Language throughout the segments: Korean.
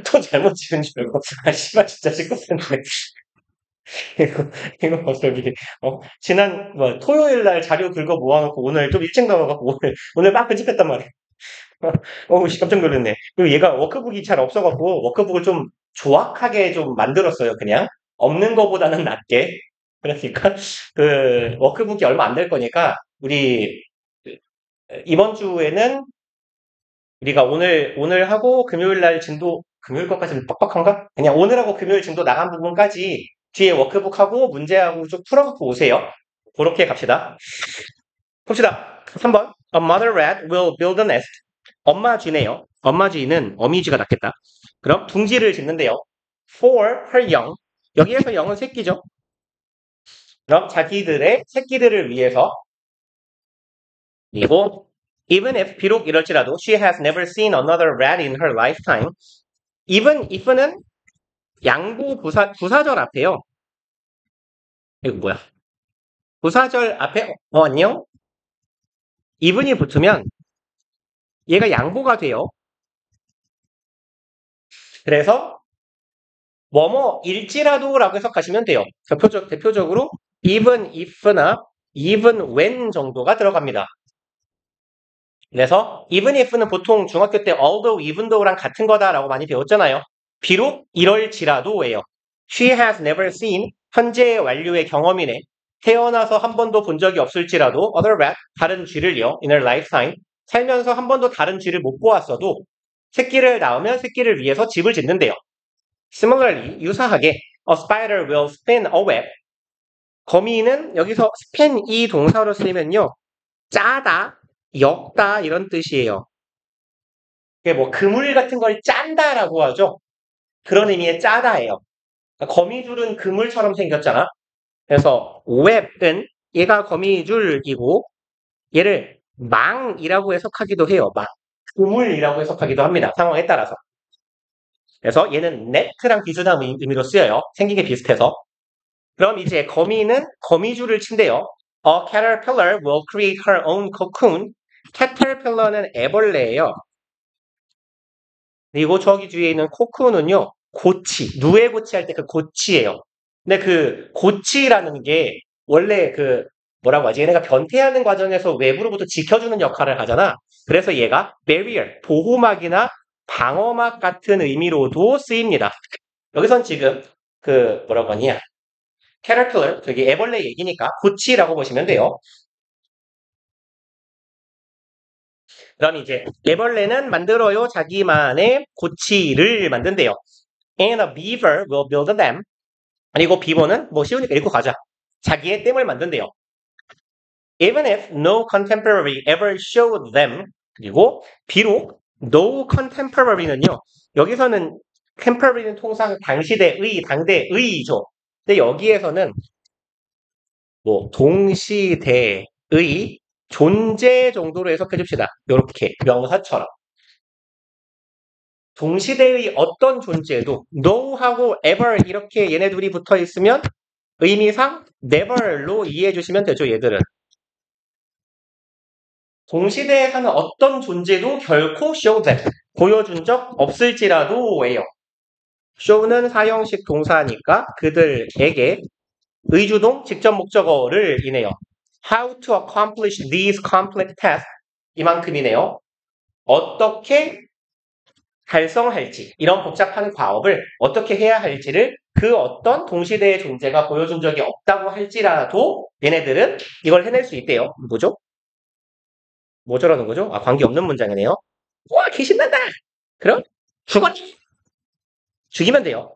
또 잘못 지은 줄 알고. 아, 씨발, 진짜 찍었는데. 이거 벌써 미리, 토요일 날 자료 긁어 모아놓고 오늘 좀 일찍 나와갖고 오늘 막 끔찍했단 말이야. 씨, 깜짝 놀랐네. 그리고 얘가 워크북이 잘 없어갖고 워크북을 좀 조악하게 좀 만들었어요, 그냥. 없는 거보다는 낫게. 그러니까, 워크북이 얼마 안 될 거니까, 우리, 이번 주에는 우리가 오늘 하고 금요일 날 진도, 금요일 것까지는 빡빡한가? 그냥 오늘하고 금요일 진도 나간 부분까지 뒤에 워크북하고 문제하고 좀 풀어갖고 오세요. 그렇게 갑시다. 봅시다. 3번. A mother rat will build a nest. 엄마 쥐네요. 엄마 쥐는 어미쥐가 낳겠다. 그럼 둥지를 짓는데요. For her young. 여기에서 영은 새끼죠. 그럼 자기들의 새끼들을 위해서. 그리고 even if 비록 이럴지라도 she has never seen another rat in her lifetime. even if는 양보 부사절 앞에요. 이거 뭐야? 부사절 앞에 안녕? even이 붙으면 얘가 양보가 돼요. 그래서 뭐뭐일지라도라고 해석하시면 돼요. 대표적으로 even if나 even when 정도가 들어갑니다. 그래서 even if는 보통 중학교 때 although, even though랑 같은 거다라고 많이 배웠잖아요. 비록 이럴지라도예요. She has never seen 현재 완료의 경험이네. 태어나서 한 번도 본 적이 없을지라도 other rat 다른 쥐를요. in her lifetime 살면서 한 번도 다른 쥐를 못 보았어도 새끼를 낳으면 새끼를 위해서 집을 짓는데요. Similarly, 유사하게 a spider will spin a web. 거미는 여기서 spin 이 동사로 쓰면요. 짜다, 엮다 이런 뜻이에요. 그게 뭐 그물 같은 걸 짠다라고 하죠. 그런 의미의 짜다예요. 그러니까 거미줄은 그물처럼 생겼잖아. 그래서 web은 얘가 거미줄이고 얘를 망이라고 해석하기도 해요. 망. 그물이라고 해석하기도 합니다. 상황에 따라서. 그래서 얘는 net랑 비슷한 의미로 쓰여요. 생긴 게 비슷해서. 그럼 이제 거미는 거미줄을 친대요. A caterpillar will create her own cocoon. caterpillar는 애벌레예요. 그리고 저기 뒤에 있는 cocoon은요. 고치, 누에고치 할 때 그 고치예요. 근데 그 고치라는 게 원래 뭐라고 하지? 얘네가 변태하는 과정에서 외부로부터 지켜주는 역할을 하잖아. 그래서 얘가 barrier, 보호막이나 방어막 같은 의미로도 쓰입니다. 여기선 지금 뭐라고 하냐? caterpillar, 저기 애벌레 얘기니까 고치라고 보시면 돼요. 그럼 이제 애벌레는 만들어요. 자기만의 고치를 만든대요. And a beaver will build a dam. 그리고 비버는 뭐 쉬우니까 읽고 가자. 자기의 댐을 만든대요. Even if no contemporary ever showed them. 그리고 비록 no contemporary는요. 여기서는 contemporary는 통상 당시대의, 당대의죠. 근데 여기에서는 뭐 동시대의 존재 정도로 해석해 줍시다. 이렇게 명사처럼. 동시대의 어떤 존재도 no하고 ever 이렇게 얘네 둘이 붙어 있으면 의미상 never로 이해해 주시면 되죠. 얘들은. 동시대에 사는 어떤 존재도 결코 show them, 보여준 적 없을지라도예요. show는 사형식 동사니까 그들에게 의주동 직접 목적어를 이네요. How to accomplish these complex tasks 이만큼이네요. 어떻게 달성할지 이런 복잡한 과업을 어떻게 해야 할지를 그 어떤 동시대의 존재가 보여준 적이 없다고 할지라도 얘네들은 이걸 해낼 수 있대요. 뭐죠? 뭐 저러는 거죠? 아, 관계없는 문장이네요. 와, 개신난다! 그럼 죽어! 죽이면 돼요.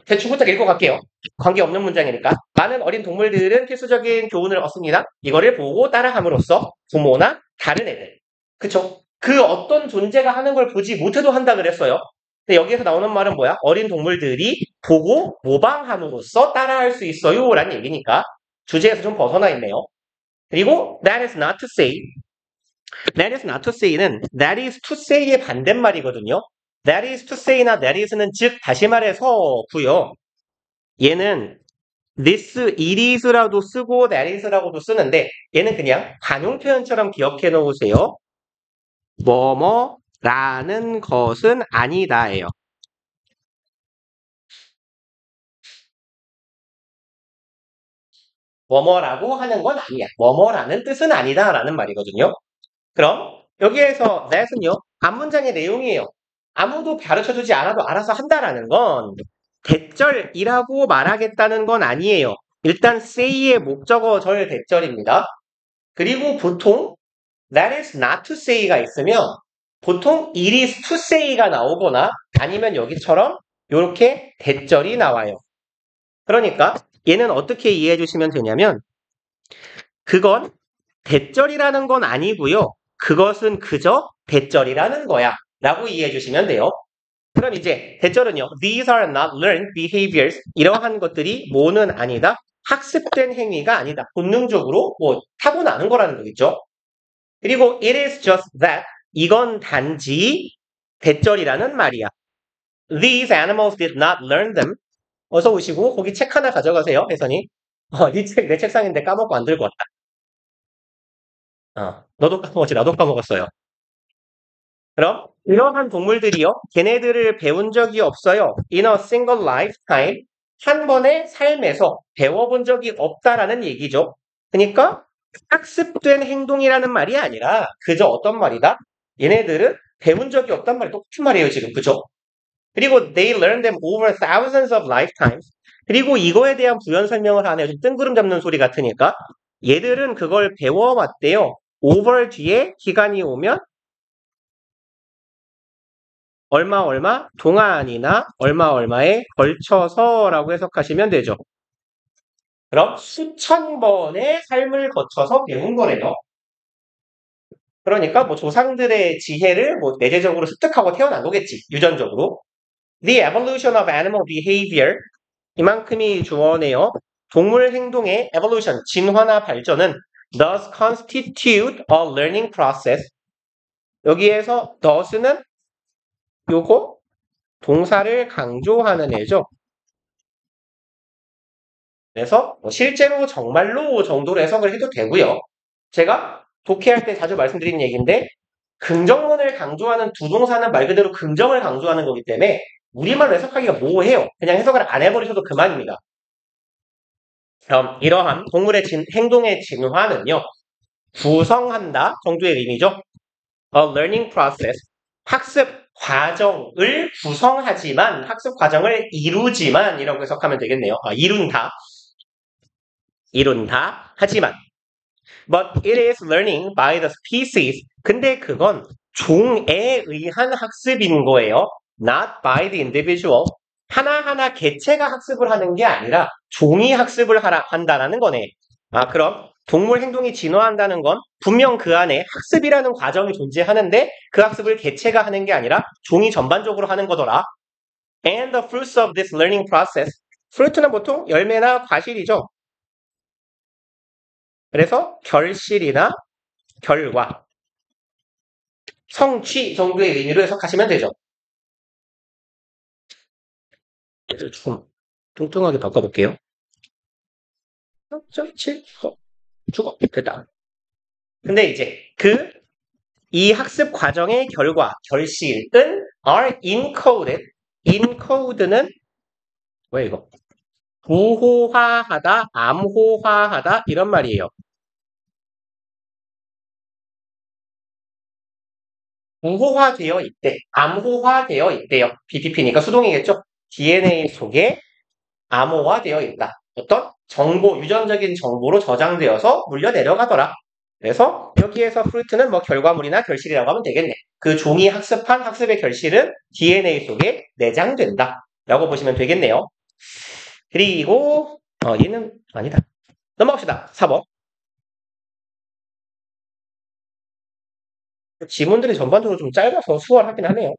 대충 후딱 읽고 갈게요. 관계없는 문장이니까. 많은 어린 동물들은 필수적인 교훈을 얻습니다. 이거를 보고 따라함으로써 부모나 다른 애들. 그쵸? 그 어떤 존재가 하는 걸 보지 못해도 한다 그랬어요. 근데 여기에서 나오는 말은 뭐야? 어린 동물들이 보고 모방함으로써 따라할 수 있어요 라는 얘기니까 주제에서 좀 벗어나 있네요. 그리고 that is not to say. that is not to say는 that is to say의 반대말이거든요. that is to say나 that is는 즉 다시 말해서고요. 얘는 this, it is라도 쓰고 that is라고도 쓰는데 얘는 그냥 관용 표현처럼 기억해 놓으세요. 뭐뭐 라는 것은 아니다예요. 뭐뭐라고 하는 건 아니야. 뭐뭐라는 뜻은 아니다라는 말이거든요. 그럼 여기에서 that은요. 앞문장의 내용이에요. 아무도 가르쳐주지 않아도 알아서 한다라는 건 대절이라고 말하겠다는 건 아니에요. 일단 say의 목적어절 대절입니다. 그리고 보통 that is not to say가 있으면 보통 it is to say가 나오거나 아니면 여기처럼 이렇게 대절이 나와요. 그러니까 얘는 어떻게 이해해 주시면 되냐면 그건 대절이라는 건 아니고요. 그것은 그저 대절이라는 거야 라고 이해해 주시면 돼요. 그럼 이제 대절은요. These are not learned behaviors. 이러한 것들이 뭐는 아니다. 학습된 행위가 아니다. 본능적으로 뭐 타고나는 거라는 거겠죠. 그리고 it is just that. 이건 단지 대절이라는 말이야. These animals did not learn them. 어서 오시고 거기 책 하나 가져가세요. 혜선이. 네 책 내 책상인데 까먹고 안 들고 왔다. 너도 까먹었지. 나도 까먹었어요. 그럼 이러한 동물들이요. 걔네들을 배운 적이 없어요. In a single lifetime. 한 번의 삶에서 배워본 적이 없다라는 얘기죠. 그러니까 학습된 행동이라는 말이 아니라 그저 어떤 말이다? 얘네들은 배운 적이 없단 말이 똑같은 말이에요. 지금. 그죠? 그리고 they learned them over thousands of lifetimes. 그리고 이거에 대한 부연 설명을 하네요. 좀 뜬구름 잡는 소리 같으니까. 얘들은 그걸 배워왔대요. over 뒤에 기간이 오면 얼마 동안이나 얼마에 걸쳐서라고 해석하시면 되죠. 그럼 수천 번의 삶을 거쳐서 배운 거래요. 그러니까 뭐 조상들의 지혜를 뭐 내재적으로 습득하고 태어난 거겠지. 유전적으로. The evolution of animal behavior. 이만큼이 주어네요. 동물 행동의 evolution, 진화나 발전은 thus constitute a learning process. 여기에서 thus는 요거 동사를 강조하는 애죠. 그래서 실제로 정말로 정도로 해석을 해도 되고요. 제가 독해할 때 자주 말씀드리는 얘기인데 긍정문을 강조하는 두 동사는 말 그대로 긍정을 강조하는 거기 때문에 우리말로 해석하기가 모호해요. 그냥 해석을 안 해버리셔도 그만입니다. 그럼 이러한 동물의 행동의 진화는요. 구성한다 정도의 의미죠. A learning process. 학습 과정을 구성하지만 학습 과정을 이루지만 이라고 해석하면 되겠네요. 이룬다 하지만 but it is learning by the species. 근데 그건 종에 의한 학습인 거예요. not by the individual. 하나하나 개체가 학습을 하는 게 아니라 종이 학습을 한다라는 거네. 그럼 동물 행동이 진화한다는 건 분명 그 안에 학습이라는 과정이 존재하는데 그 학습을 개체가 하는 게 아니라 종이 전반적으로 하는 거더라. And the fruits of this learning process. fruit는 보통 열매나 과실이죠. 그래서 결실이나 결과, 성취 정도의 의미로 해석하시면 되죠. 좀 뚱뚱하게 바꿔볼게요. 0.7 죽어 됐다. 근데 이제 이 학습 과정의 결과, 결실은 are encoded. encode는 왜 이거? 부호화하다, 암호화하다 이런 말이에요. 부호화되어 있대, 암호화되어 있대요. BTP니까 수동이겠죠? DNA 속에 암호화되어 있다. 어떤 정보, 유전적인 정보로 저장되어서 물려 내려가더라. 그래서 여기에서 fruit는 뭐 결과물이나 결실이라고 하면 되겠네. 그 종이 학습한 학습의 결실은 DNA 속에 내장된다. 라고 보시면 되겠네요. 그리고 얘는 아니다. 넘어갑시다. 4번. 지문들이 전반적으로 좀 짧아서 수월하긴 하네요.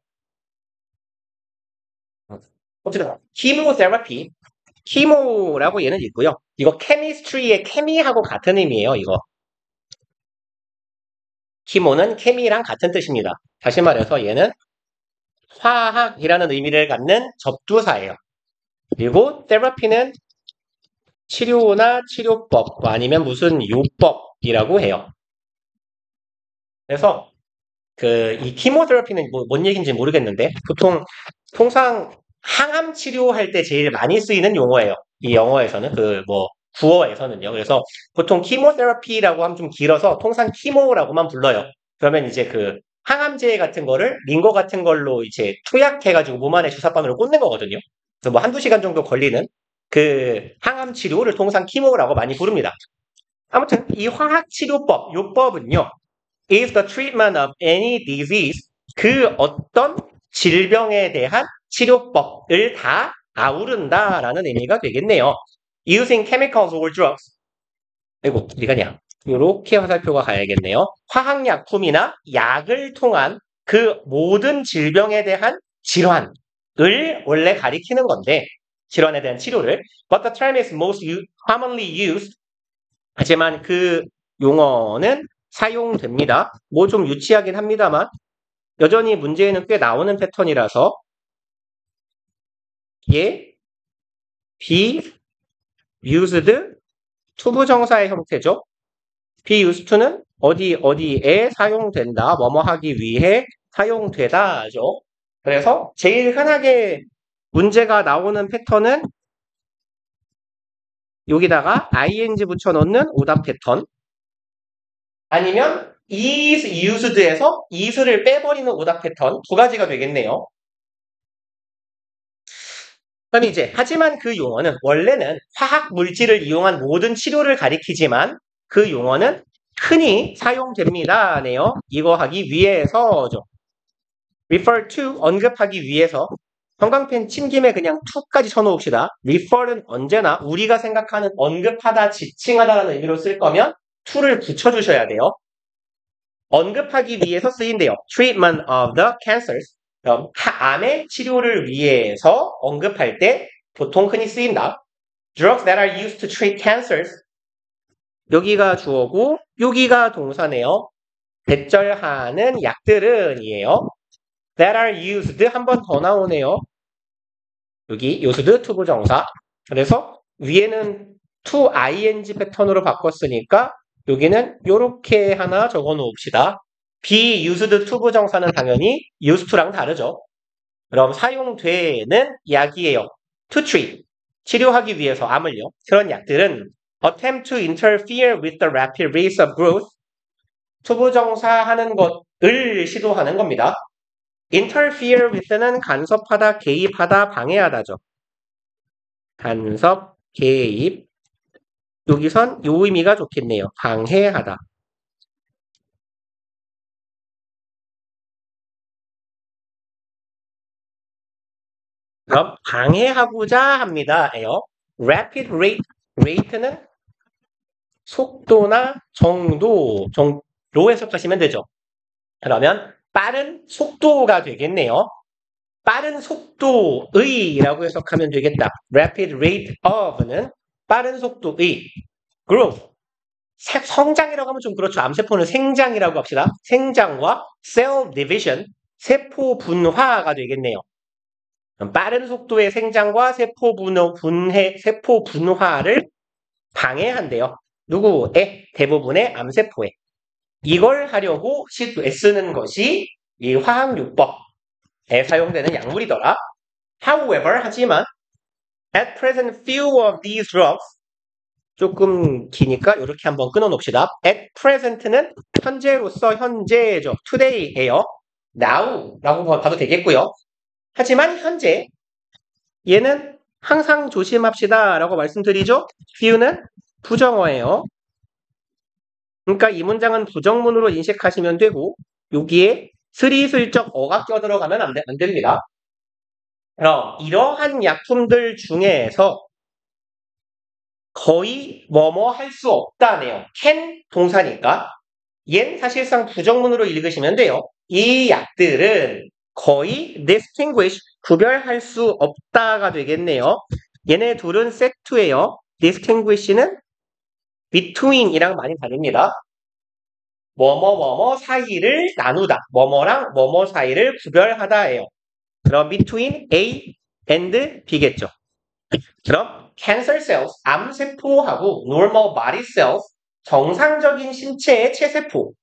어쨌든 키모테라피. 키모라고 얘는 있고요. 이거 케미스트리의 케미하고 같은 의미예요. 이거. 키모는 케미랑 같은 뜻입니다. 다시 말해서 얘는 화학이라는 의미를 갖는 접두사예요. 그리고 테라피는 치료나 치료법 아니면 무슨 요법이라고 해요. 그래서 이 키모테라피는 뭔 얘기인지 모르겠는데, 통상 항암 치료할 때 제일 많이 쓰이는 용어예요. 이 영어에서는, 구어에서는요. 그래서 보통 키모테라피라고 하면 좀 길어서 통상 키모라고만 불러요. 그러면 이제 항암제 같은 거를 링거 같은 걸로 이제 투약해가지고 몸 안에 주사바늘을 꽂는 거거든요. 그래서 뭐 한두 시간 정도 걸리는 항암 치료를 통상 키모라고 많이 부릅니다. 아무튼 이 화학치료법, 요법은요. is the treatment of any disease. 그 어떤 질병에 대한 치료법을 다 아우른다라는 의미가 되겠네요. using chemicals or drugs. 아이고, 어디 가냐. 요렇게 화살표가 가야겠네요. 화학약품이나 약을 통한 그 모든 질병에 대한 질환을 원래 가리키는 건데, 질환에 대한 치료를. But the term is most commonly used. 하지만 그 용어는 사용됩니다. 뭐 좀 유치하긴 합니다만 여전히 문제에는 꽤 나오는 패턴이라서 be used 투부정사의 형태죠. be used to는 어디에 사용된다, 뭐뭐 하기 위해 사용되다죠. 그래서 제일 흔하게 문제가 나오는 패턴은 여기다가 ing 붙여넣는 오답 패턴, 아니면 is used에서 is를 빼버리는 오답 패턴, 두 가지가 되겠네요. 그럼 이제 하지만 그 용어는 원래는 화학 물질을 이용한 모든 치료를 가리키지만 그 용어는 흔히 사용됩니다네요. 이거 하기 위해서죠. refer to 언급하기 위해서. 형광펜 친 김에 그냥 to까지 쳐놓읍시다. refer는 언제나 우리가 생각하는 언급하다, 지칭하다라는 의미로 쓸 거면 to를 붙여주셔야 돼요. 언급하기 위해서 쓰인대요. treatment of the cancers. 그럼 암의 치료를 위해서 언급할 때 보통 흔히 쓰인다. drugs that are used to treat cancers. 여기가 주어고 여기가 동사네요. 배절하는 약들은 이에요. that are used 한 번 더 나오네요. 여기 used 투부정사. 그래서 위에는 to ing 패턴으로 바꿨으니까 여기는 이렇게 하나 적어 놓읍시다. be used 투부정사는 당연히 used to랑 다르죠. 그럼 사용되는 약이에요. to treat, 치료하기 위해서 암을요. 그런 약들은 attempt to interfere with the rapid rate of growth, 투부정사 하는 것을 시도하는 겁니다. interfere with는 간섭하다, 개입하다, 방해하다죠. 간섭, 개입. 여기선 요 의미가 좋겠네요. 방해하다. 그럼 방해하고자 합니다예요. rapid rate는 속도나 정도로 해석하시면 되죠. 그러면 빠른 속도가 되겠네요. 빠른 속도의라고 해석하면 되겠다. rapid rate of는 빠른 속도의 growth. 성장이라고 하면 좀 그렇죠. 암세포는 생장이라고 합시다. 생장과 cell division, 세포 분화가 되겠네요. 빠른 속도의 생장과 세포 분화를 방해한대요. 누구에? 대부분의 암세포에. 이걸 하려고 애쓰는 것이 이 화학요법에 사용되는 약물이더라. However, 하지만 at present few of these drugs, 조금 기니까 이렇게 한번 끊어놓읍시다. at present는 현재로서 현재죠. today예요. now라고 봐도 되겠고요. 하지만 현재, 얘는 항상 조심합시다 라고 말씀드리죠. few는 부정어예요. 그러니까 이 문장은 부정문으로 인식하시면 되고 여기에 스리슬쩍 어가 껴들어가면 안 됩니다. 그럼 이러한 약품들 중에서 거의 뭐뭐 할 수 없다네요. can 동사니까 얘는 사실상 부정문으로 읽으시면 돼요. 이 약들은 거의 distinguish, 구별할 수 없다가 되겠네요. 얘네 둘은 섹투예요. distinguish는 between이랑 많이 다릅니다. 뭐뭐 사이를 나누다. 뭐뭐랑 뭐뭐 사이를 구별하다예요. 그럼 between A and B겠죠. 그럼 cancer cells, 암세포하고 normal body cells, 정상적인 신체의 체세포.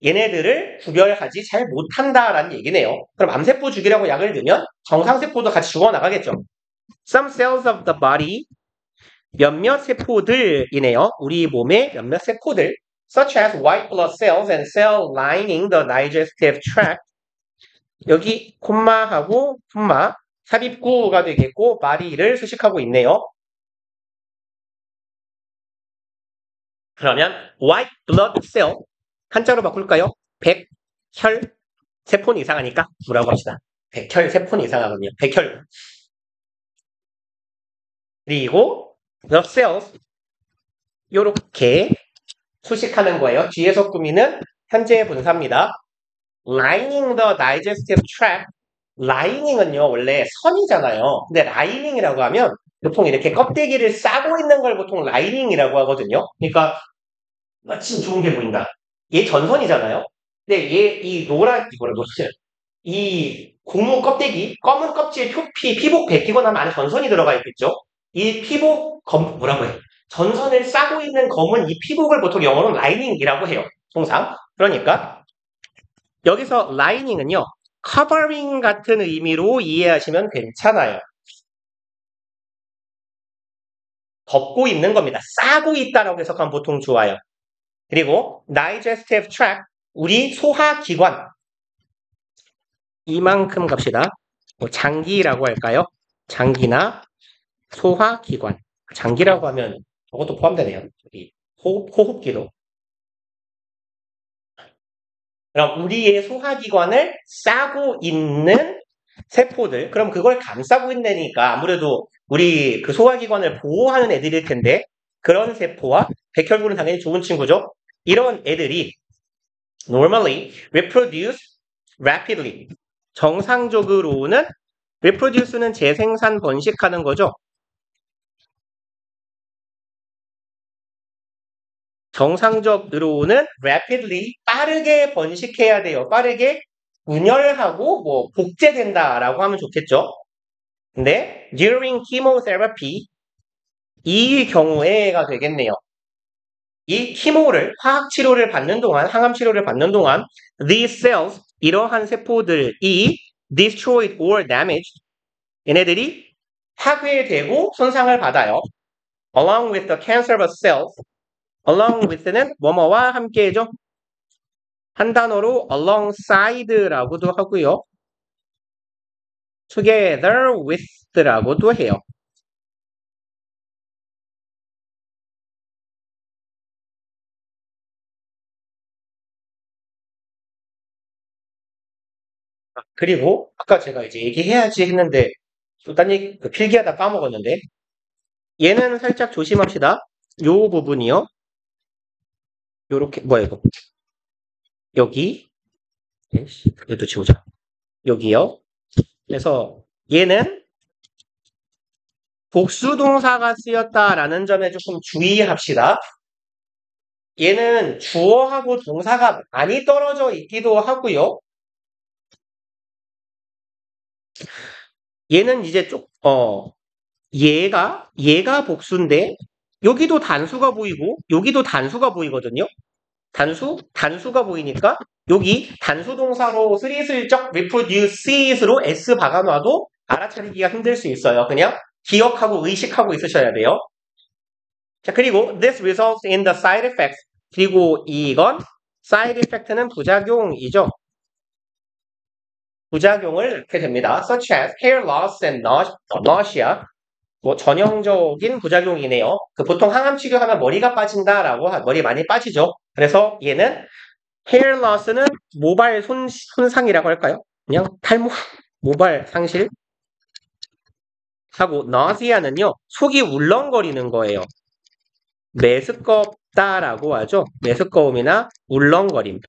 얘네들을 구별하지 잘 못한다라는 얘기네요. 그럼 암세포 죽이라고 약을 넣으면 정상세포도 같이 죽어나가겠죠. Some cells of the body, 몇몇 세포들이네요. 우리 몸의 몇몇 세포들, such as white blood cells and cell lining the digestive tract. 여기 콤마하고 콤마, 삽입구가 되겠고 body를 수식하고 있네요. 그러면 white blood cell, 한자로 바꿀까요? 백혈 세포는 이상하니까 뭐라고 합시다. 백혈 세포는 이상하거든요. 백혈. 그리고 the cells, 요렇게 수식하는 거예요. 뒤에서 꾸미는 현재 분사입니다. lining the digestive tract. lining은요 원래 선이잖아요. 근데 lining이라고 하면 보통 이렇게 껍데기를 싸고 있는 걸 보통 lining이라고 하거든요. 그러니까 마침 좋은 게 보인다. 얘 전선이잖아요. 근데 얘 이 노란 이 고무 껍데기, 검은 껍질 표피, 피복 벗기고 나면 안에 전선이 들어가 있겠죠. 이 피복 뭐라고 해? 전선을 싸고 있는 검은 이 피복을 보통 영어로는 라이닝이라고 해요. 통상. 그러니까 여기서 라이닝은요. 커버링 같은 의미로 이해하시면 괜찮아요. 덮고 있는 겁니다. 싸고 있다라고 해석하면 보통 좋아요. 그리고 digestive tract, 우리 소화기관. 이만큼 갑시다. 뭐 장기라고 할까요? 장기나 소화기관. 장기라고 하면 저것도 포함되네요. 호흡기도. 그럼 우리의 소화기관을 싸고 있는 세포들. 그럼 그걸 감싸고 있다니까 아무래도 우리 그 소화기관을 보호하는 애들일 텐데 그런 세포와 백혈구는 당연히 좋은 친구죠. 이런 애들이 normally reproduce rapidly. 정상적으로는 reproduce는 재생산 번식하는 거죠. 정상적으로는 rapidly 빠르게 번식해야 돼요. 빠르게 분열하고 뭐 복제된다라고 하면 좋겠죠. 근데 during chemotherapy 이 경우에가 되겠네요. 이 키모를 화학 치료를 받는 동안 항암 치료를 받는 동안 these cells 이러한 세포들이 destroyed or damaged 얘네들이 파괴되고 손상을 받아요. along with the cancerous cells along with는 뭐뭐와 함께죠. 한 단어로 alongside라고도 하고요. together with라고도 해요. 그리고 아까 제가 이제 얘기해야지 했는데 또 딴 얘기 필기하다 까먹었는데 얘는 살짝 조심합시다. 요 부분이요. 요렇게 뭐야 이거 여기 얘도 지우자. 여기요. 그래서 얘는 복수동사가 쓰였다라는 점에 조금 주의합시다. 얘는 주어하고 동사가 많이 떨어져 있기도 하고요. 얘는 이제 얘가 복수인데 여기도 단수가 보이고 여기도 단수가 보이거든요. 단수가 보이니까 여기 단수 동사로 스리슬쩍 reproduces로 s 박아놔도 알아차리기가 힘들 수 있어요. 그냥 기억하고 의식하고 있으셔야 돼요. 자, 그리고 this results in the side effects. 그리고 이건 side effect는 부작용이죠. 부작용을 낳게 됩니다. such as hair loss and nausea. 뭐 전형적인 부작용이네요. 보통 항암 치료하면 머리가 빠진다라고 머리 많이 빠지죠. 그래서 얘는 hair loss는 모발 손상이라고 할까요? 그냥 탈모, 모발 상실. 하고 nausea는요. 속이 울렁거리는 거예요. 메스껍다라고 하죠. 메스꺼움이나 울렁거림.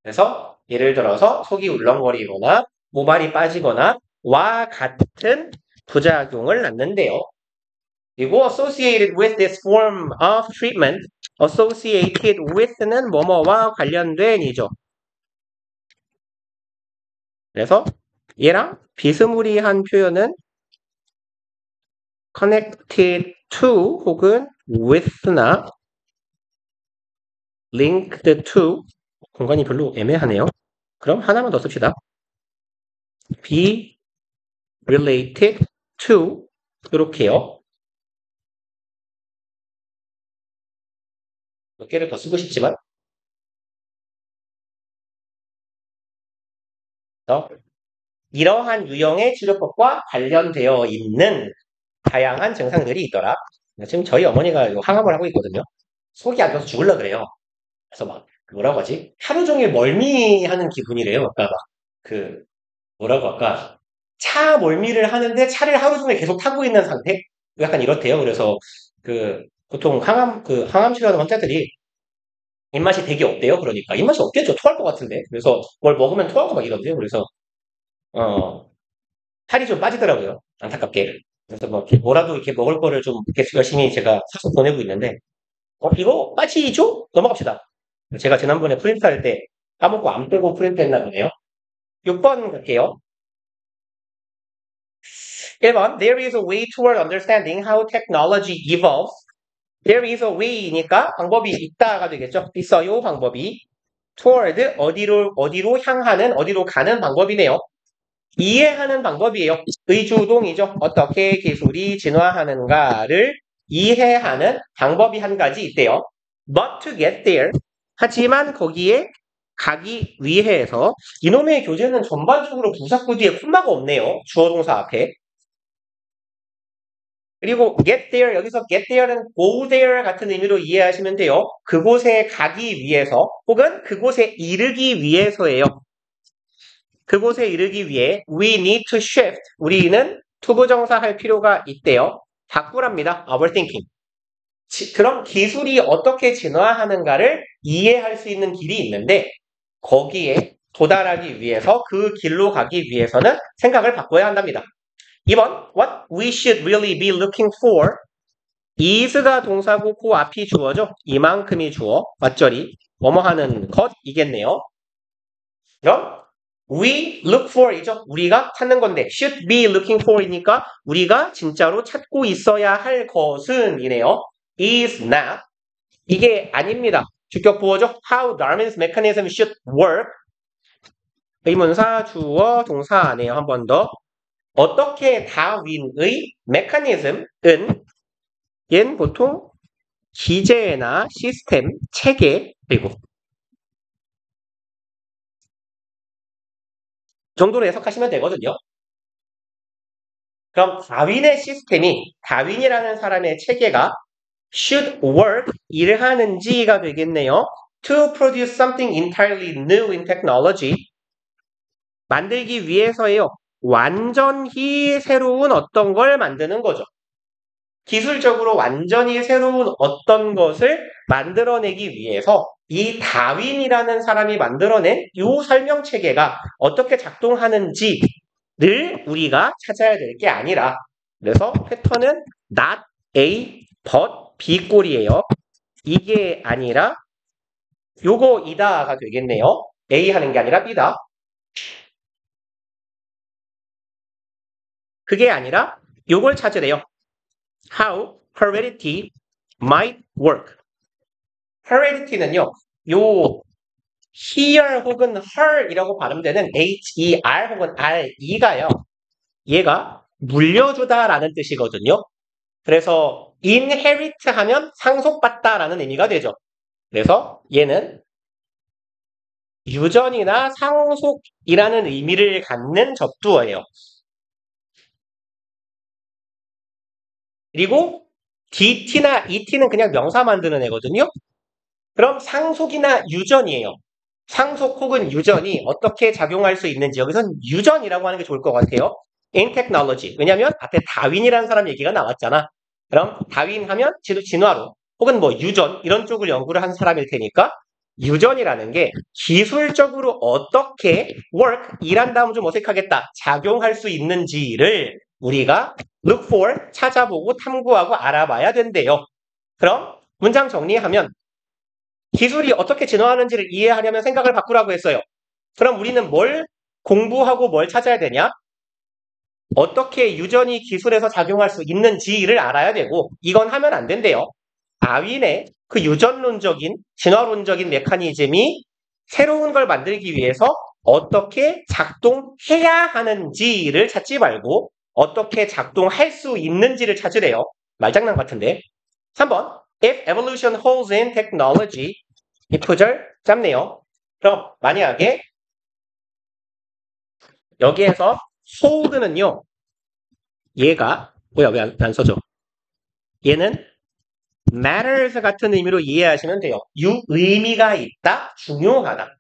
그래서 예를 들어서 속이 울렁거리거나 모발이 빠지거나 와 같은 부작용을 낳는데요. 그리고 associated with this form of treatment, associated with는 뭐뭐와 관련된이죠. 그래서 얘랑 비스무리한 표현은 connected to 혹은 with나 linked to 공간이 별로 애매하네요. 그럼 하나만 더 씁시다. be related to 이렇게요. 몇 개를 더 쓰고 싶지만 이러한 유형의 치료법과 관련되어 있는 다양한 증상들이 있더라. 지금 저희 어머니가 항암을 하고 있거든요. 속이 안 좋아서 죽을라 그래요. 그래서 막 뭐라고 하지? 하루 종일 멀미하는 기분이래요. 아까 막 그 뭐라고 할까? 차 멀미를 하는데 차를 하루 종일 계속 타고 있는 상태? 약간 이렇대요. 그래서 그 보통 항암 치료하는 환자들이 입맛이 되게 없대요. 그러니까 입맛이 없겠죠. 토할 것 같은데. 그래서 뭘 먹으면 토하고 막 이러대요. 그래서 살이 좀 빠지더라고요. 안타깝게. 그래서 뭐 이렇게 뭐라도 이렇게 먹을 거를 좀 이렇게 열심히 제가 사서 보내고 있는데 이거 빠지죠? 넘어갑시다. 제가 지난번에 프린트할 때 까먹고 안 빼고 프린트했나 보네요. 6번 갈게요. 1번 There is a way toward understanding how technology evolves. There is a way니까 방법이 있다가 되겠죠. 있어요 방법이. toward 어디로 향하는 어디로 가는 방법이네요. 이해하는 방법이에요. 의주동이죠. 어떻게 기술이 진화하는가를 이해하는 방법이 한 가지 있대요. But to get there. 하지만 거기에 가기 위해서 이놈의 교재는 전반적으로 부사구 뒤에 콤마가 없네요. 주어동사 앞에. 그리고 get there 여기서 get there는 go there 같은 의미로 이해하시면 돼요. 그곳에 가기 위해서 혹은 그곳에 이르기 위해서예요. 그곳에 이르기 위해 we need to shift. 우리는 투부정사 할 필요가 있대요. 바꾸랍니다. our thinking. 그럼 기술이 어떻게 진화하는가를 이해할 수 있는 길이 있는데 거기에 도달하기 위해서 그 길로 가기 위해서는 생각을 바꿔야 한답니다. 2번 What we should really be looking for is가 동사고 그 앞이 주어죠. 이만큼이 주어 맞절이 뭐뭐 하는 것이겠네요. 그럼 we look for 이죠. 우리가 찾는 건데 should be looking for 이니까 우리가 진짜로 찾고 있어야 할 것은 이네요. is not 이게 아닙니다. 주격 보어죠. How Darwin's mechanism should work 의문사 주어 동사네요. 한 번 더. 어떻게 다윈의 메커니즘은 얘는 보통 기제나 시스템, 체계 그리고 정도로 해석하시면 되거든요. 그럼 다윈의 시스템이 다윈이라는 사람의 체계가 should work 일을 하는지가 되겠네요. To produce something entirely new in technology 만들기 위해서예요. 완전히 새로운 어떤 걸 만드는 거죠. 기술적으로 완전히 새로운 어떤 것을 만들어내기 위해서 이 다윈이라는 사람이 만들어낸 이 설명 체계가 어떻게 작동하는지를 우리가 찾아야 될 게 아니라 그래서 패턴은 not A, but B 꼴이에요. 이게 아니라 요거이다가 되겠네요. A 하는 게 아니라 B다. 그게 아니라 요걸 찾으래요. How heredity might work. heredity는요. 요 here 혹은 her이라고 발음되는 her 혹은 re가요. 얘가 물려주다라는 뜻이거든요. 그래서 inherit 하면 상속받다라는 의미가 되죠. 그래서 얘는 유전이나 상속이라는 의미를 갖는 접두어예요. 그리고 DT나 ET는 그냥 명사 만드는 애거든요. 그럼 상속이나 유전이에요. 상속 혹은 유전이 어떻게 작용할 수 있는지 여기선 유전이라고 하는 게 좋을 것 같아요. In technology. 왜냐하면 앞에 다윈이라는 사람 얘기가 나왔잖아. 그럼 다윈 하면 진화로 혹은 뭐 유전 이런 쪽을 연구를 한 사람일 테니까 유전이라는 게 기술적으로 어떻게 work 일한 다음 좀 어색하겠다 작용할 수 있는지를 우리가 look for 찾아보고 탐구하고 알아봐야 된대요. 그럼 문장 정리하면 기술이 어떻게 진화하는지를 이해하려면 생각을 바꾸라고 했어요. 그럼 우리는 뭘 공부하고 뭘 찾아야 되냐? 어떻게 유전이 기술에서 작용할 수 있는지를 알아야 되고 이건 하면 안 된대요. 다윈의 그 유전론적인, 진화론적인 메커니즘이 새로운 걸 만들기 위해서 어떻게 작동해야 하는지를 찾지 말고 어떻게 작동할 수 있는지를 찾으래요. 말장난 같은데. 3번. If evolution holds in technology. 이 구절 짧네요. 그럼 만약에 여기에서 hold는요. 얘가 뭐야 왜 안 써져? 얘는 matters 같은 의미로 이해하시면 돼요. 유의미가 있다, 중요하다.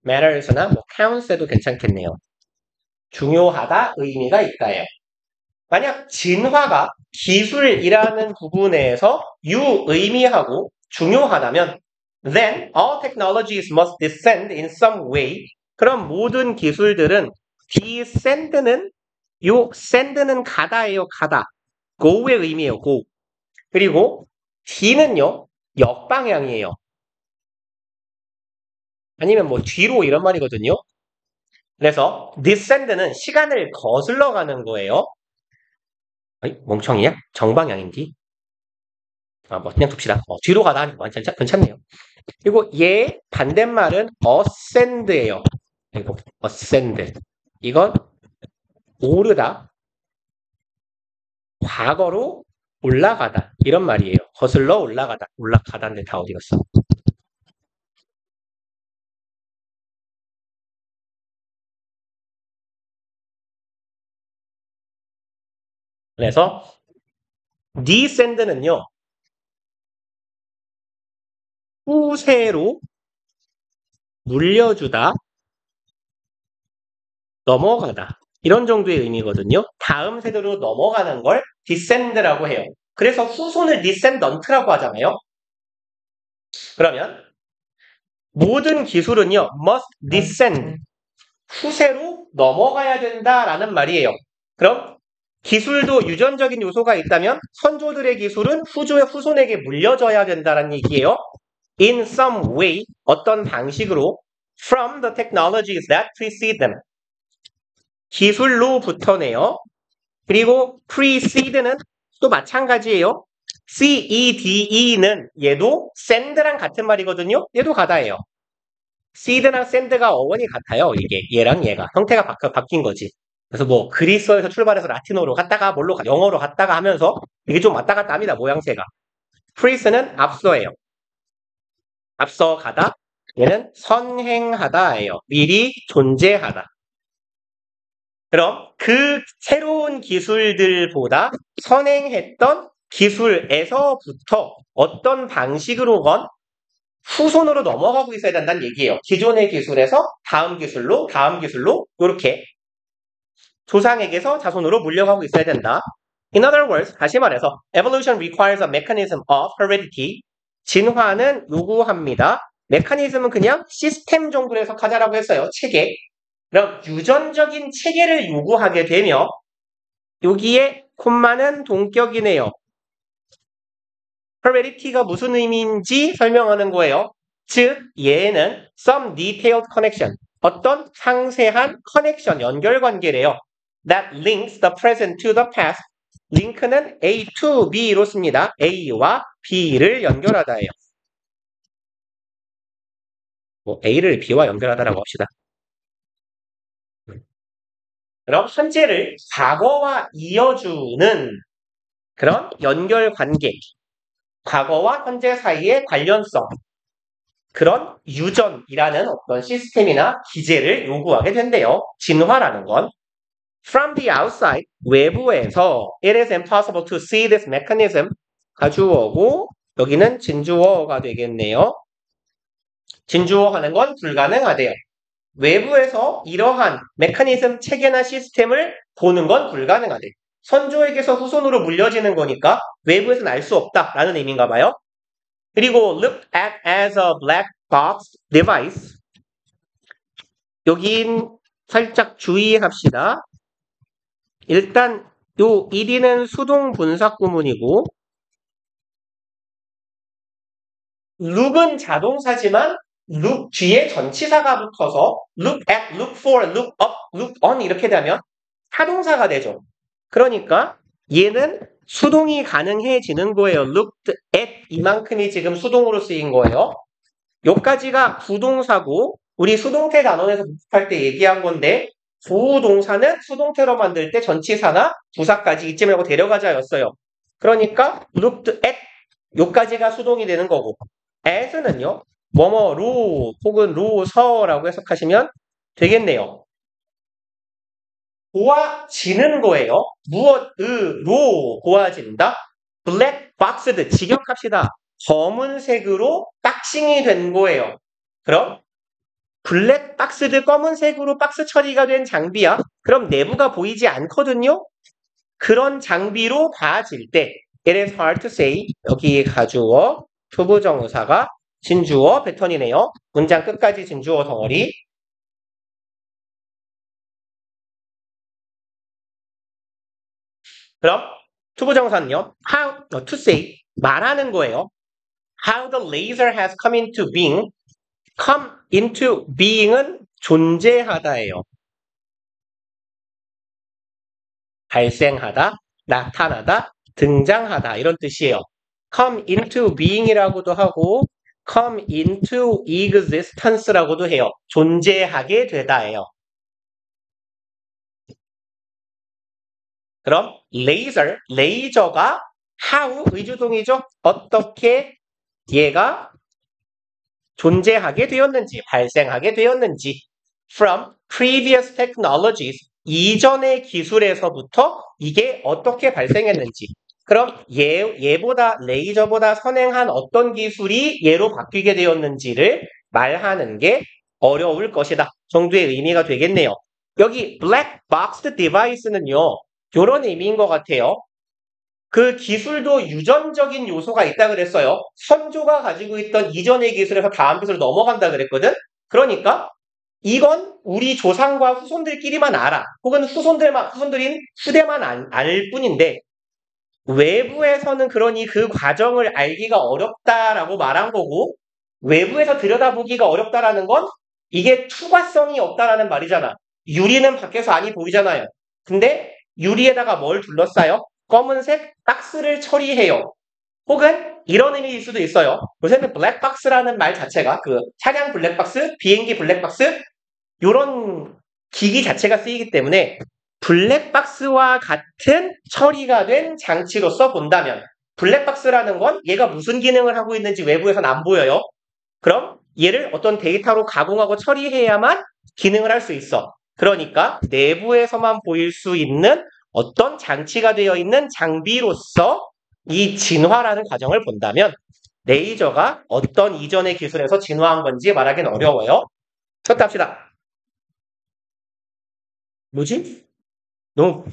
matters나 뭐 counts해도 괜찮겠네요. 중요하다, 의미가 있다예요. 만약 진화가 기술이라는 부분에서 유의미하고 중요하다면 then all technologies must descend in some way. 그럼 모든 기술들은 descend는 요 send는 가다예요. 가다. go의 의미예요. go. 그리고 D는요. 역방향이에요. 아니면 뭐 뒤로 이런 말이거든요. 그래서 descend는 시간을 거슬러 가는 거예요. 어이, 멍청이야? 정방향인지? 뭐 그냥 둡시다. 뒤로 가다 하니까 괜찮네요. 그리고 얘 반대말은 ascend예요. 그리고 ascend. 이건 오르다, 과거로 올라가다 이런 말이에요. 거슬러 올라가다, 올라가다인데 다 어디 갔어? 그래서 descend는요. 후세로 물려주다, 넘어가다 이런 정도의 의미거든요. 다음 세대로 넘어가는 걸 descend라고 해요. 그래서 후손을 descendant라고 하잖아요. 그러면 모든 기술은요, must descend, 후세로 넘어가야 된다라는 말이에요. 그럼 기술도 유전적인 요소가 있다면 선조들의 기술은 후손에게 물려져야 된다는 얘기예요. In some way, 어떤 방식으로 from the technologies that precede them. 기술로부터네요. 그리고 precede는 또 마찬가지예요. CEDE는 얘도 send랑 같은 말이거든요. 얘도 가다예요. seed랑 send가 어원이 같아요. 이게 얘랑 얘가 형태가 바뀐 거지. 그래서 뭐 그리스어에서 출발해서 라틴어로 갔다가 뭘로 영어로 갔다가 하면서 이게 좀 왔다 갔다 합니다. 모양새가. 프리스는 앞서예요. 앞서 가다. 얘는 선행하다예요. 미리 존재하다. 그럼 그 새로운 기술들보다 선행했던 기술에서부터 어떤 방식으로건 후손으로 넘어가고 있어야 된다는 얘기예요. 기존의 기술에서 다음 기술로 이렇게 조상에게서 자손으로 물려가고 있어야 된다. In other words, 다시 말해서 evolution requires a mechanism of heredity. 진화는 요구합니다. 메커니즘은 그냥 시스템 정도로 해석하자라고 했어요. 체계. 그럼 유전적인 체계를 요구하게 되며 여기에 콤마는 동격이네요. heredity가 무슨 의미인지 설명하는 거예요. 즉 얘는 some detailed connection, 어떤 상세한 커넥션, 연결관계래요. That links the present to the past. 링크는 A to B로 씁니다. A와 B를 연결하다예요. 뭐 A를 B와 연결하다라고 합시다. 그럼 현재를 과거와 이어주는 그런 연결관계, 과거와 현재 사이의 관련성, 그런 유전이라는 어떤 시스템이나 기제를 요구하게 된대요. 진화라는 건. From the outside, 외부에서 it is impossible to see this mechanism. 가주어고 여기는 진주어가 되겠네요. 진주어 하는 건 불가능하대요. 외부에서 이러한 메커니즘 체계나 시스템을 보는 건 불가능하대. 선조에게서 후손으로 물려지는 거니까 외부에서는 알 수 없다라는 의미인가 봐요. 그리고 look at as a black box device. 여긴 살짝 주의합시다. 일단 요 1위는 수동 분사 구문이고 look은 자동사지만 look 뒤에 전치사가 붙어서 look at, look for, look up, look on 이렇게 되면 타동사가 되죠. 그러니까 얘는 수동이 가능해지는 거예요. looked at 이만큼이 지금 수동으로 쓰인 거예요. 여기까지가 부동사고 우리 수동태 단원에서 복습할 때 얘기한 건데 부동사는 수동태로 만들 때 전치사나 부사까지 잊지 말고 데려가자였어요. 그러니까 looked at 요까지가 수동이 되는 거고 as는요. 뭐뭐로 혹은 로서라고 해석하시면 되겠네요. 고와지는 거예요. 무엇으로 고와진다? 블랙 박스드 직역합시다. 검은색으로 박싱이 된 거예요. 그럼 블랙 박스드 검은색으로 박스 처리가 된 장비야? 그럼 내부가 보이지 않거든요? 그런 장비로 봐질 때 it is hard to say 여기 가주어 투부정사가 진주어 패턴이네요. 문장 끝까지 진주어 덩어리 그럼 투부정사는요. how to say 말하는 거예요. How the laser has come into being. come into being은 존재하다예요. 발생하다, 나타나다, 등장하다 이런 뜻이에요. come into being이라고도 하고 come into existence라고도 해요. 존재하게 되다예요. 그럼 laser, 레이저가 how 의주동이죠. 어떻게 얘가 존재하게 되었는지, 발생하게 되었는지 from previous technologies 이전의 기술에서부터 이게 어떻게 발생했는지 그럼 얘보다 레이저보다 선행한 어떤 기술이 얘로 바뀌게 되었는지를 말하는 게 어려울 것이다 정도의 의미가 되겠네요. 여기 black box device는요. 이런 의미인 것 같아요. 그 기술도 유전적인 요소가 있다 그랬어요. 선조가 가지고 있던 이전의 기술에서 다음 기술로 넘어간다 그랬거든. 그러니까 이건 우리 조상과 후손들끼리만 알아. 혹은 후손들인 후대만 알 뿐인데 외부에서는 그러니 그 과정을 알기가 어렵다라고 말한 거고 외부에서 들여다보기가 어렵다라는 건 이게 추가성이 없다라는 말이잖아. 유리는 밖에서 안이 보이잖아요. 근데 유리에다가 뭘 둘러싸요? 검은색 박스를 처리해요. 혹은 이런 의미일 수도 있어요. 요새는 블랙박스라는 말 자체가 그 차량 블랙박스, 비행기 블랙박스 이런 기기 자체가 쓰이기 때문에 블랙박스와 같은 처리가 된 장치로서 본다면 블랙박스라는 건 얘가 무슨 기능을 하고 있는지 외부에서는 안 보여요. 그럼 얘를 어떤 데이터로 가공하고 처리해야만 기능을 할 수 있어. 그러니까 내부에서만 보일 수 있는 어떤 장치가 되어 있는 장비로서 이 진화라는 과정을 본다면 레이저가 어떤 이전의 기술에서 진화한 건지 말하기는 어려워요. 첫 합시다. 뭐지? 너무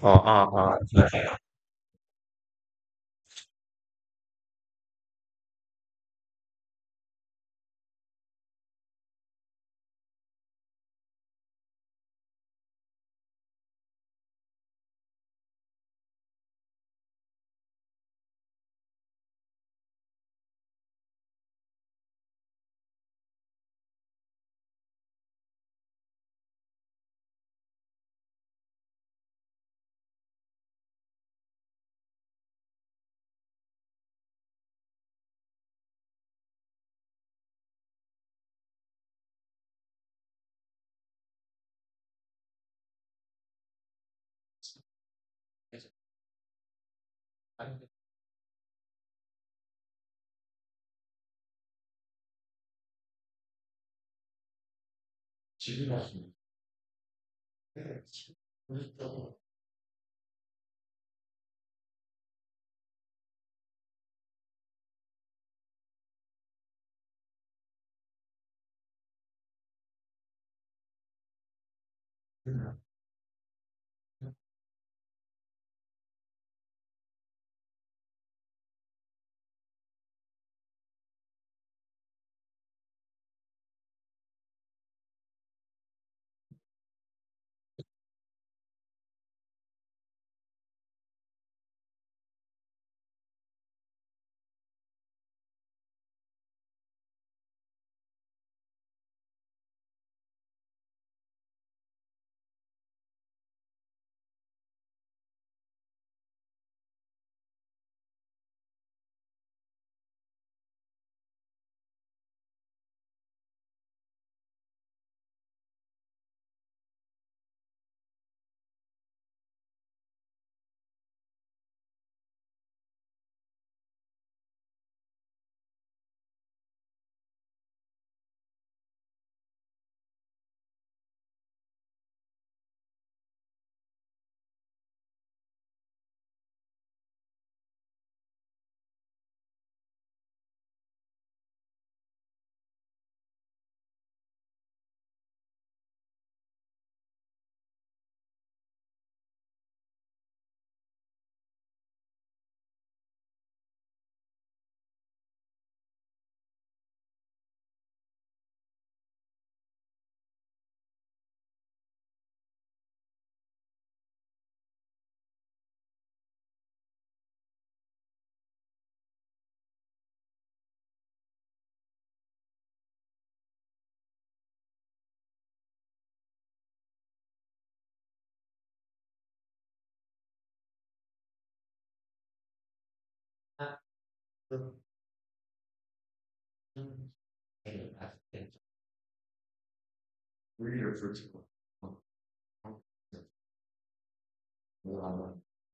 물리를 풀치고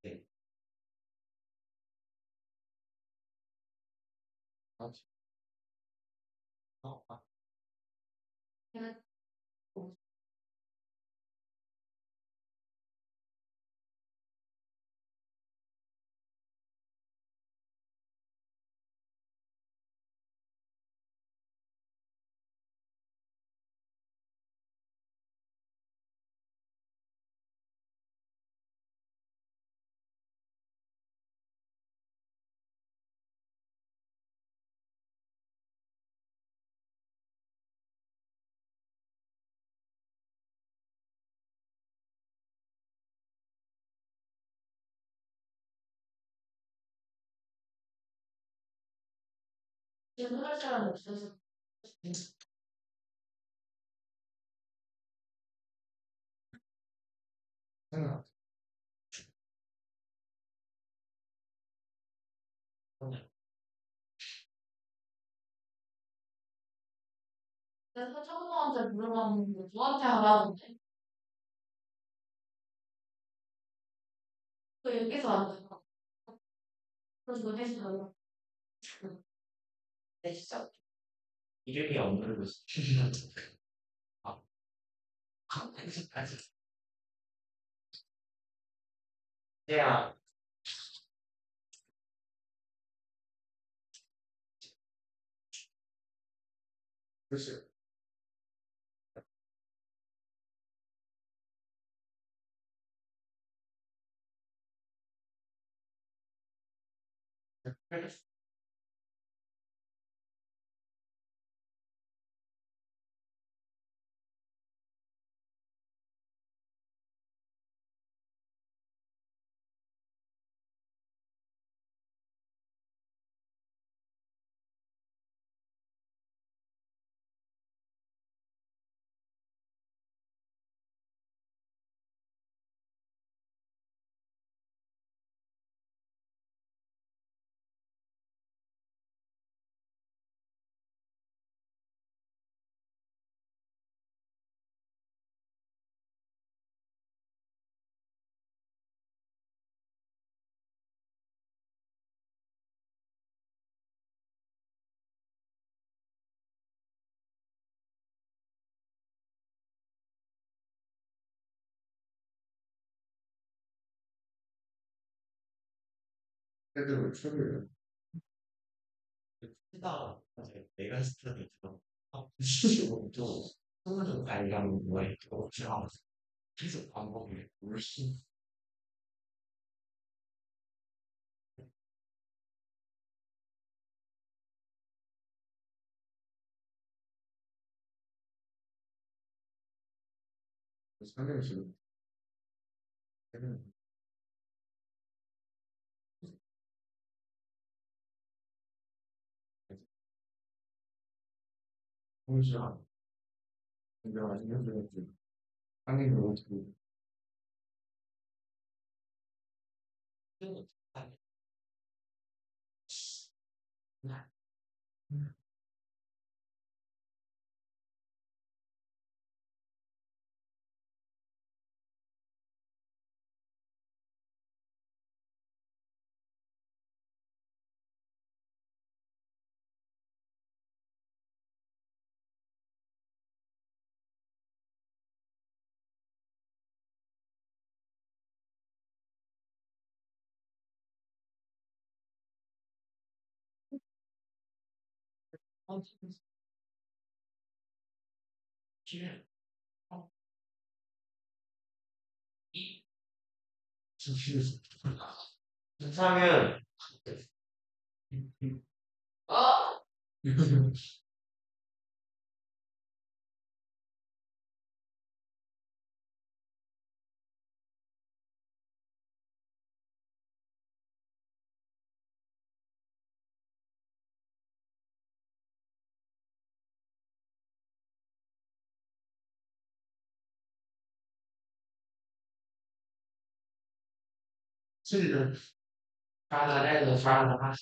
네. 지금 할 사람 없어서 생각. 그래서 청소한테 물어봤는데 누구한테 하라는데 그 여기서 안 돼. 그래서 그 대신 달라. 네, 진짜 이름이 없는 곳이 아, 아직까지 그냥 글쎄요. 애들 추를 쓰다 내가 스타를 들어 또 소문 관련 뭐에 또 계속 반복을 물씬 설명식으로 되는 홍시랑 여러 가지 현들을 하는 걸 어떻게 사면 아是发了那个发了吗？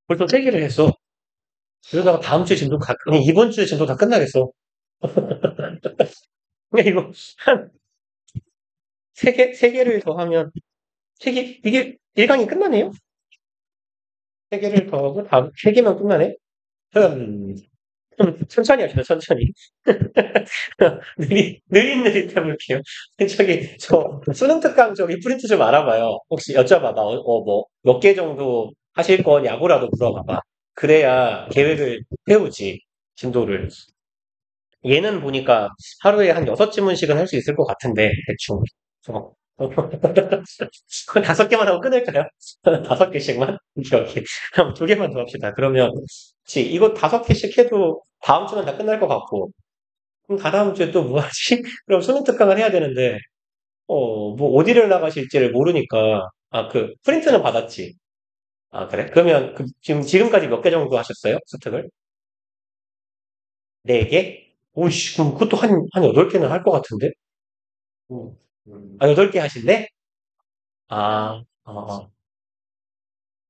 벌써 세 개를 했어. 그러다가 다음 주에 진도 아니, 이번 주에 진도 다 끝나겠어. 그러니까 이거 한 세 개를 더 하면 이게 1강이 끝나네요? 세 개를 더 하고 다음 세 개면 끝나네? 천천히 합시다, 천천히. 느릿느릿 해볼게요. 수능 특강 프린트 좀 알아봐요. 혹시 여쭤봐봐. 몇 개 정도 하실 거냐고라도 물어봐봐. 그래야 계획을 세우지, 진도를. 얘는 보니까 하루에 한 6지문씩은 할 수 있을 것 같은데, 대충. 어. 그건 5개만 하고 끊을까요? 5개씩만? 오케이. 그럼 2개만 더 합시다. 그러면, 그치. 이거 5개씩 해도 다음 주면 다 끝날 것 같고, 그럼 다다음 주에 또 뭐 하지? 그럼 수능 특강을 해야 되는데, 뭐 어디를 나가실지를 모르니까, 프린트는 받았지. 아, 그래? 그러면 지금까지 몇 개 정도 하셨어요? 수특을? 4개? 오이씨, 그럼 그것도 한 8개는 할 것 같은데? 음. 아, 8개 하신대? 아, 어,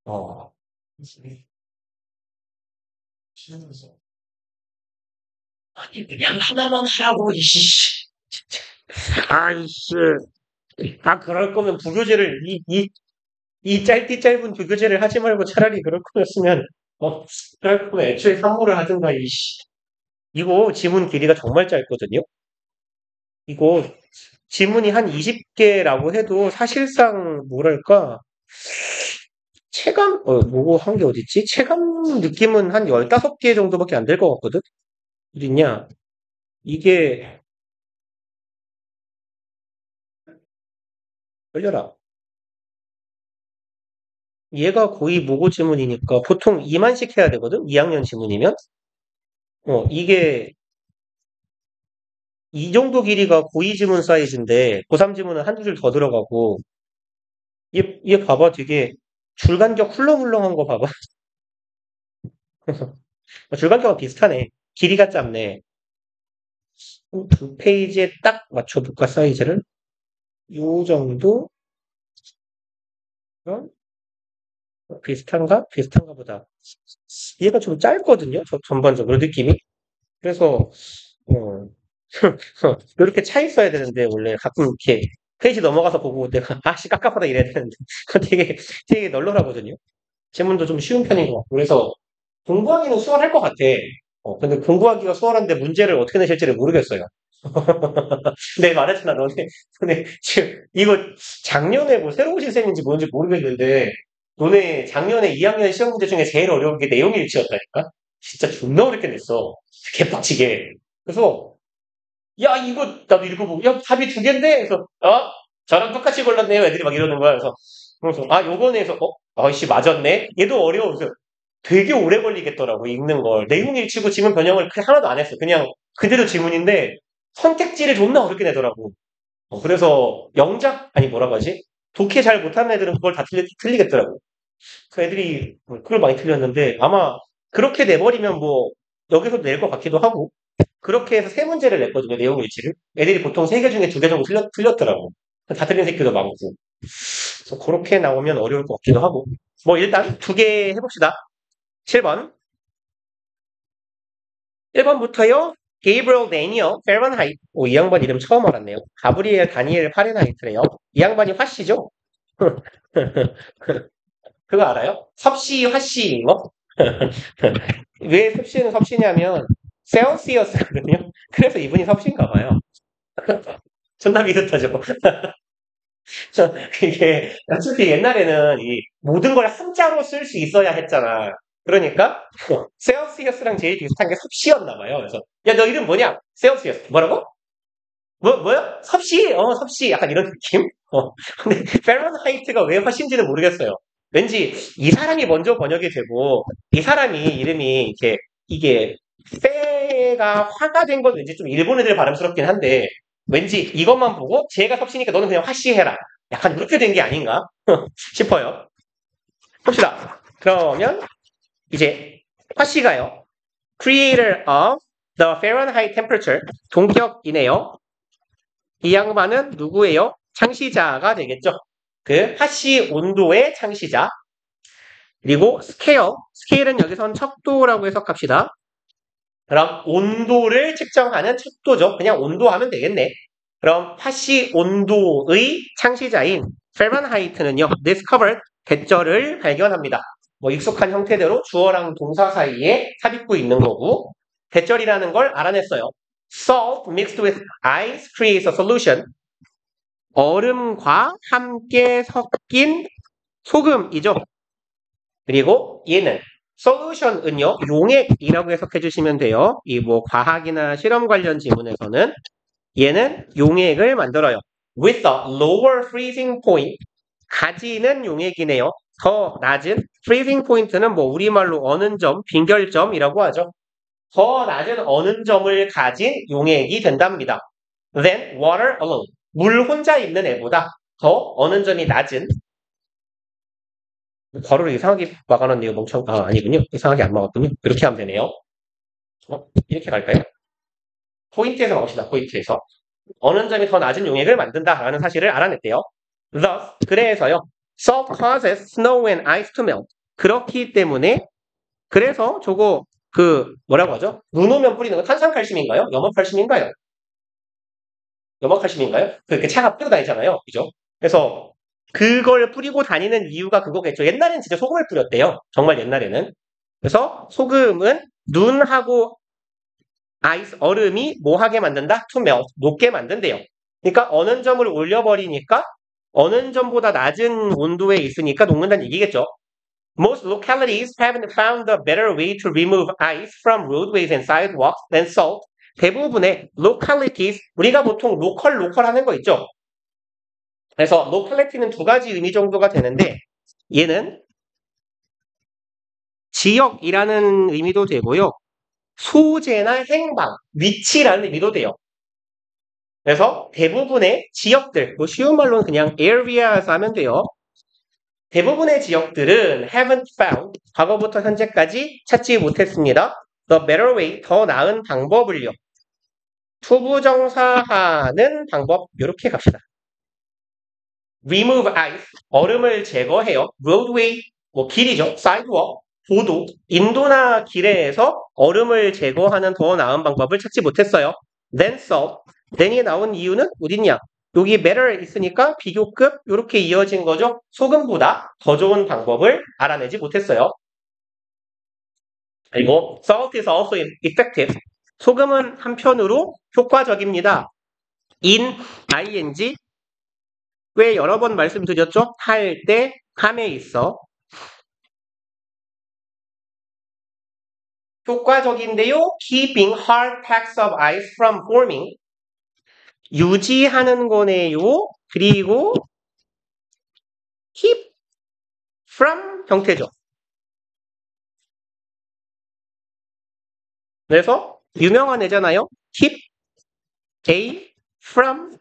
어. 아니, 그냥 하나만 하라고, 이씨. 아이씨. 그럴 거면 부교재를, 이 짧디 짧은 부교재를 하지 말고 차라리 그럴 거였으면, 그럴 거면 애초에 상호를 하든가, 이씨. 이거 지문 길이가 정말 짧거든요? 이거 지문이 한 20개라고 해도 사실상 뭐랄까, 뭐 한 게 어딨지? 체감 느낌은 한 15개 정도밖에 안 될 것 같거든? 어딨냐? 이게, 열려라. 얘가 거의 모고 지문이니까 보통 2만씩 해야 되거든? 2학년 지문이면? 이게 이 정도 길이가 고2 지문 사이즈인데 고3 지문은 한두 줄 더 들어가고 얘 봐봐 되게 줄간격 훌렁훌렁한 거 봐봐. 줄간격은 비슷하네. 길이가 짧네. 두 페이지에 딱 맞춰볼까 사이즈를? 요 정도? 어? 비슷한가? 비슷한가 보다. 얘가 좀 짧거든요. 전반적으로 느낌이. 그래서 어, 이렇게 차 있어야 되는데 원래 가끔 이렇게 페이지 넘어가서 보고 내가 아씨 깝깝하다 이래야 되는데 되게 널널하거든요. 제문도 좀 쉬운 편인 것 같고 그래서 공부하기는 수월할 것 같아. 근데 공부하기가 수월한데 문제를 어떻게 내실지를 모르겠어요. 근데 말했잖아 너네 지금 이거 작년에 뭐 새로 오신 셈인지 뭔지 모르겠는데 너네 작년에 2학년 시험 문제 중에 제일 어려운 게 내용 일치였다니까? 진짜 존나 어렵게 냈어. 개빡치게. 그래서 야, 이거, 나도 읽어보고, 야, 답이 2개인데? 그래서, 저랑 똑같이 골랐네요. 애들이 막 이러는 거야. 그래서 요거네. 해서, 아이씨, 맞았네? 얘도 어려워. 그래서 되게 오래 걸리겠더라고, 읽는 걸. 내용 일치고 지문 변형을 하나도 안 했어. 그냥 그대로 지문인데, 선택지를 존나 어렵게 내더라고. 그래서, 아니, 뭐라고 하지? 독해 잘 못하는 애들은 그걸 다 틀리겠더라고. 그 애들이 그걸 많이 틀렸는데, 아마 그렇게 내버리면 뭐, 여기서 낼 것 같기도 하고, 그렇게 해서 3문제를 냈거든요, 내용 일치를. 애들이 보통 3개 중에 2개 정도 틀렸더라고. 다 틀린 새끼도 많고. 그래서 그렇게 나오면 어려울 것 같기도 하고. 뭐 일단 2개 해봅시다. 7번. 1번부터요. 게이브리엘 데니어 페런하이트. 이 양반 이름 처음 알았네요. 가브리엘 다니엘 파렌하이트래요. 이 양반이 화씨죠? 그거 알아요? 섭씨, 화씨, 뭐? 왜 섭씨는 섭씨냐면, 셀시어스거든요. 그래서 이분이 섭씨인가 봐요. 존나 비슷하죠. 이게 어차피 옛날에는 이 모든 걸 한자로 쓸 수 있어야 했잖아. 그러니까 세어시어스랑 제일 비슷한 게 섭씨였나 봐요. 그래서 야 너 이름 뭐냐? 세어시어스. 뭐라고? 뭐요? 섭씨? 섭씨. 약간 이런 느낌? 근데 페런하이트가 왜 화씨인지는 모르겠어요. 왠지 이 사람이 먼저 번역이 되고 이 사람이 이름이 이게 페가 화가 된 건 왠지 좀 일본 애들 발음스럽긴 한데 왠지 이것만 보고 쟤가 섭씨니까 너는 그냥 화씨 해라. 약간 이렇게 된 게 아닌가 싶어요. 봅시다. 그러면 이제 화씨가요. Creator of the Fahrenheit temperature 동격이네요. 이 양반은 누구예요? 창시자가 되겠죠. 그 화씨 온도의 창시자. 그리고 스케일은 여기선 척도라고 해석합시다. 그럼 온도를 측정하는 척도죠. 그냥 온도하면 되겠네. 그럼 화씨 온도의 창시자인 페런하이트는요. discovered, 대절을 발견합니다. 뭐 익숙한 형태대로 주어랑 동사 사이에 삽입구 있는 거고 대절이라는 걸 알아냈어요. Salt mixed with ice creates a solution. 얼음과 함께 섞인 소금이죠. 그리고 얘는 solution은요. 용액이라고 해석해 주시면 돼요. 이 뭐 과학이나 실험 관련 지문에서는 얘는 용액을 만들어요. With a lower freezing point. 가지는 용액이네요. 더 낮은 freezing point는 뭐 우리말로 어는 점, 빈결점이라고 하죠. 더 낮은 어는 점을 가진 용액이 된답니다. Then water alone. 물 혼자 있는 애보다 더 어는 점이 낮은 괄호를 이상하게 막아놨네요. 아니군요. 이상하게 안 막았군요. 이렇게 하면 되네요. 이렇게 갈까요? 포인트에서 나옵시다. 포인트에서. 어느 점이 더 낮은 용액을 만든다라는 사실을 알아냈대요. Thus, 그래서요. Salt causes snow and ice to melt. 그렇기 때문에 그래서 저거 뭐라고 하죠? 눈 오면 뿌리는 거 탄산칼슘인가요? 염화칼슘인가요? 염화칼슘인가요? 그 차가 뿌리고 다니잖아요. 그죠? 그래서 그걸 뿌리고 다니는 이유가 그거겠죠. 옛날엔 진짜 소금을 뿌렸대요. 정말 옛날에는. 그래서 소금은 눈하고 아이스, 얼음이 뭐 하게 만든다? To melt, 녹게 만든대요. 그러니까 어느 점을 올려버리니까 어느 점보다 낮은 온도에 있으니까 녹는다는 얘기겠죠. Most localities haven't found a better way to remove ice from roadways and sidewalks than salt. 대부분의 localities, 우리가 보통 로컬 하는 거 있죠. 그래서 locality는 두 가지 의미 정도가 되는데 얘는 지역이라는 의미도 되고요. 소재나 행방, 위치라는 의미도 돼요. 그래서 대부분의 지역들, 뭐 쉬운 말로는 그냥 area에서 하면 돼요. 대부분의 지역들은 haven't found, 과거부터 현재까지 찾지 못했습니다. The better way, 더 나은 방법을요. 투부정사하는 방법, 이렇게 갑시다. Remove ice, 얼음을 제거해요. Roadway, 뭐 길이죠. Sidewalk, 보도, 인도나 길에서 얼음을 제거하는 더 나은 방법을 찾지 못했어요. Then salt, then이 나온 이유는 어딨냐? 여기 better 있으니까 비교급 이렇게 이어진 거죠. 소금보다 더 좋은 방법을 알아내지 못했어요. 그리고 salt is also effective. 소금은 한편으로 효과적입니다. in, ing, 꽤 여러 번 말씀드렸죠? 할 때, 함에 있어. 효과적인데요. Keeping hard packs of ice from forming. 유지하는 거네요. 그리고 keep from 형태죠. 그래서 유명한 애잖아요. keep A from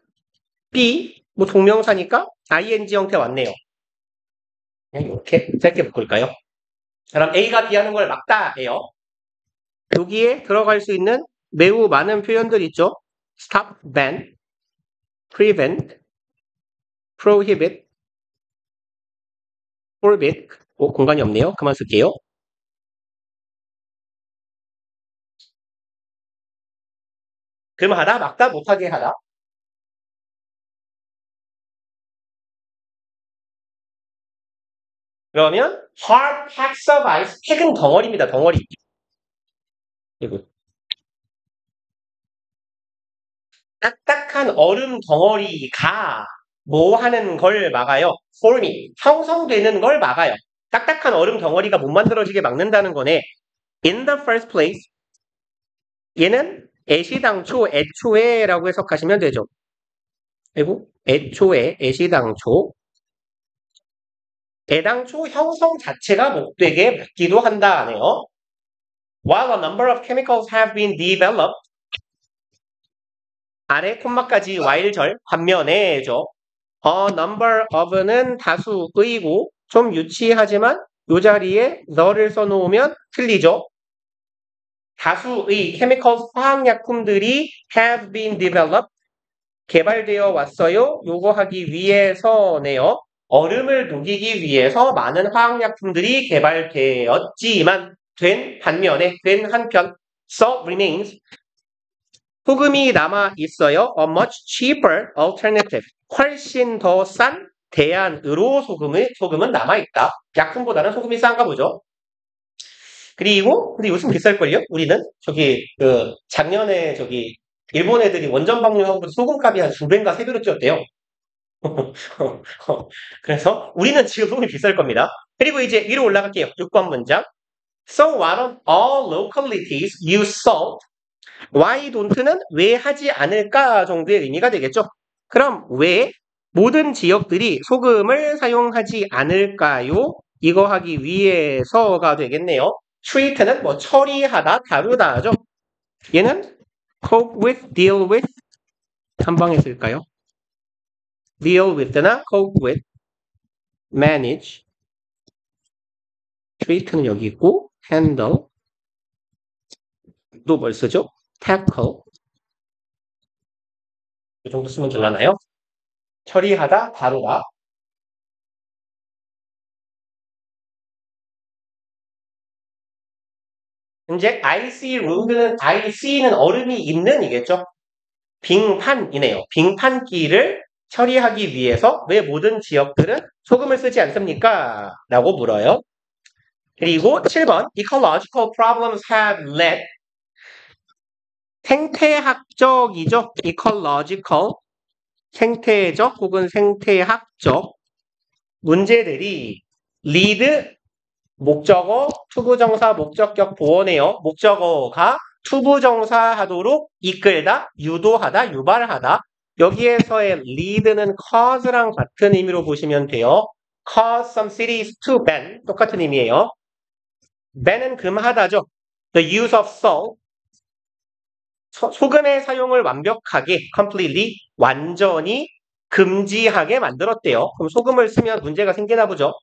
B 뭐 동명사니까 ing 형태 왔네요. 그냥 이렇게 짧게 묶을까요? 그럼 A가 B하는 걸 막다예요. 여기에 들어갈 수 있는 매우 많은 표현들 있죠. stop, ban, prevent, prohibit, forbid. 공간이 없네요. 그만 쓸게요. 금하다, 막다, 못하게 하다. 그러면 hard packs of ice, 팩은 덩어리입니다. 덩어리. 그리고 딱딱한 얼음 덩어리가 뭐 하는 걸 막아요? forming, 형성되는 걸 막아요. 딱딱한 얼음 덩어리가 못 만들어지게 막는다는 거네. In the first place, 얘는 애시당초, 애초에라고 해석하시면 되죠. 그리고 애초에, 애시당초, 애당초 형성 자체가 목되게 맞기도 한다 하네요. While a number of chemicals have been developed, 아래 콤마까지 while절 반면에죠. A number of는 다수의고 좀 유치하지만 이 자리에 the를 써놓으면 틀리죠. 다수의 chemicals 화학약품들이 have been developed 개발되어 왔어요. 요거 하기 위해서네요. 얼음을 녹이기 위해서 많은 화학약품들이 개발되었지만 된 반면에 된 한편 salt remains 소금이 남아 있어요. A much cheaper alternative 훨씬 더 싼 대안으로 소금은 남아 있다. 약품보다는 소금이 싼가 보죠. 그리고 근데 요즘 비쌀걸요? 우리는 저기 그 작년에 저기 일본 애들이 원전 방류하고 소금값이 한 2배인가 3배로 뛰었대요. 그래서 우리는 지금 소금이 비쌀 겁니다. 그리고 이제 위로 올라갈게요. 6번 문장. So why don't all localities use salt? Why don't는 왜 하지 않을까 정도의 의미가 되겠죠. 그럼 왜 모든 지역들이 소금을 사용하지 않을까요? 이거 하기 위해서가 되겠네요. treat는 뭐 처리하다, 다루다죠. 얘는 cope with, deal with 한 방에 쓸까요? deal with나 cope with, manage, treat는 여기 있고 handle 또 뭘 쓰죠? tackle 이 정도 쓰면 되려나요? 처리하다, 다루다. 이제 icy IC는 얼음이 있는 이겠죠? 빙판이네요. 빙판기를 처리하기 위해서 왜 모든 지역들은 소금을 쓰지 않습니까? 라고 물어요. 그리고 7번 ecological problems have led 생태학적이죠. ecological 생태적 혹은 생태학적 문제들이 lead 목적어, 투부정사, 목적격 보어네요. 목적어가 투부정사 하도록 이끌다, 유도하다, 유발하다. 여기에서의 lead는 cause랑 같은 의미로 보시면 돼요. cause some cities to ban 똑같은 의미예요. ban은 금하다죠. The use of salt 소금의 사용을 완벽하게 completely 완전히 금지하게 만들었대요. 그럼 소금을 쓰면 문제가 생기나 보죠.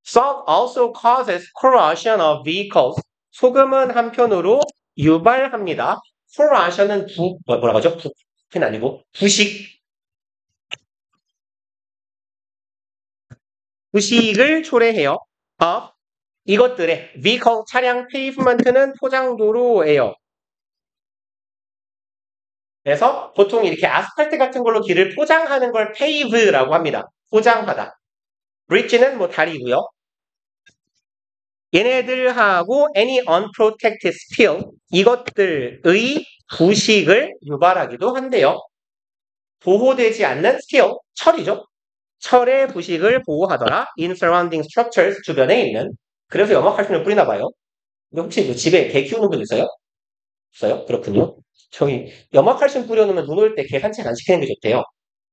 Salt also causes corrosion of vehicles. 소금은 한편으로 유발합니다. corrosion은 뭐라고 하죠? 부는 아니고 부식을 초래해요. of 이것들의 vehicle 차량 pavement는 포장도로예요. 그래서 보통 이렇게 아스팔트 같은 걸로 길을 포장하는 걸 pave라고 합니다. 포장하다. bridge는 뭐 다리고요. 얘네들하고 any unprotected spill 이것들의 부식을 유발하기도 한대요. 보호되지 않는 spill, 철이죠. 철의 부식을 보호하더라. in surrounding structures 주변에 있는. 그래서 염화칼슘을 뿌리나 봐요. 근데 혹시 뭐 집에 개 키우는 분 있어요? 없어요? 그렇군요. 저희 염화칼슘 뿌려놓으면 눈 올 때 개 산책 안 시키는 게 좋대요.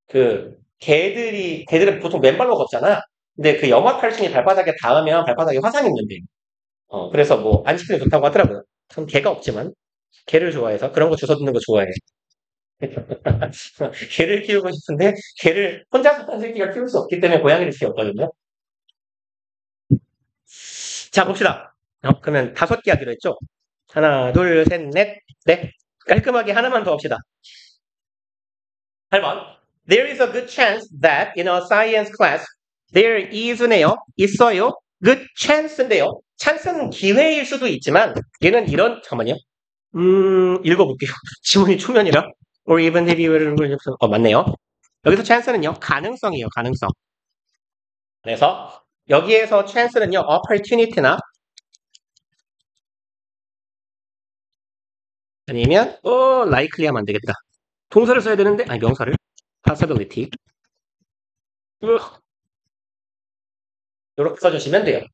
그 개들은 보통 맨발로 걷잖아. 근데 그 염화칼슘이 발바닥에 닿으면 발바닥에 화상이 있는데 그래서 뭐 안 시키는 게 좋다고 하더라고요. 전 개가 없지만 개를 좋아해서 그런 거 주워 듣는 거 좋아해. 개를 키우고 싶은데 개를 혼자 사는 새끼가 키울 수 없기 때문에 고양이를 키웠거든요. 자 봅시다. 그러면 5개 하기로 했죠? 하나, 둘, 셋, 넷, 네. 깔끔하게 하나만 더 합시다. 8번. There is a good chance that in a science class there is네요. 있어요. good chance인데요. chance는 기회일 수도 있지만 얘는 이런 잠깐만요. 읽어볼게요. 지문이 초면이라. or even if you 맞네요. 여기서 chance는요. 가능성이에요. 가능성. 그래서 여기에서 chance는요. opportunity나 아니면 likely 하면 안 되겠다. 동사를 써야 되는데 아니 명사를 possibility 이렇게 써주시면 돼요.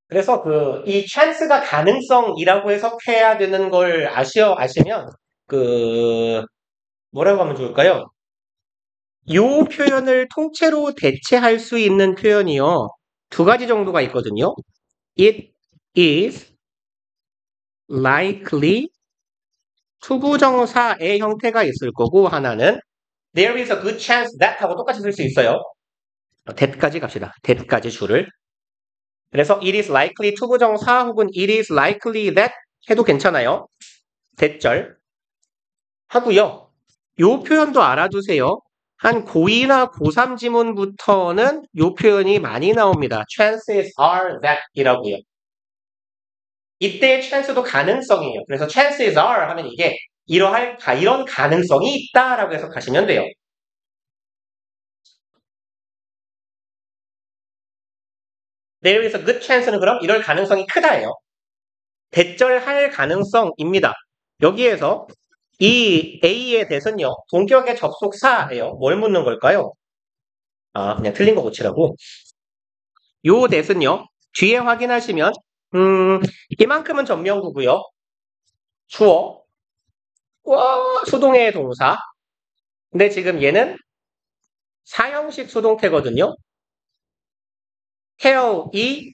그래서 이 chance가 가능성이라고 해석해야 되는 걸 아시면, 뭐라고 하면 좋을까요? 요 표현을 통째로 대체할 수 있는 표현이요. 두 가지 정도가 있거든요. It is likely 투부정사의 형태가 있을 거고, 하나는 there is a good chance that 하고 똑같이 쓸 수 있어요. that까지 갑시다. that까지 줄을. 그래서 it is likely 투부정사 혹은 it is likely that 해도 괜찮아요. that절 하고요. 요 표현도 알아두세요. 한 고2나 고3 지문부터는 요 표현이 많이 나옵니다. chances are that 이라고요. 이때의 chance도 가능성이에요. 그래서 chances are 하면 이게 이런 가능성이 있다라고 해석하시면 돼요. There is a good chance는 그럼 이럴 가능성이 크다예요. 대절할 가능성입니다. 여기에서 이 A의 대선요. 동격의 접속사예요. 뭘 묻는 걸까요? 그냥 틀린 거 고치라고. 요 대선요. 뒤에 확인하시면 이만큼은 전명구고요. 주어, 수동의 동사. 근데 지금 얘는 사형식 수동태거든요. tell이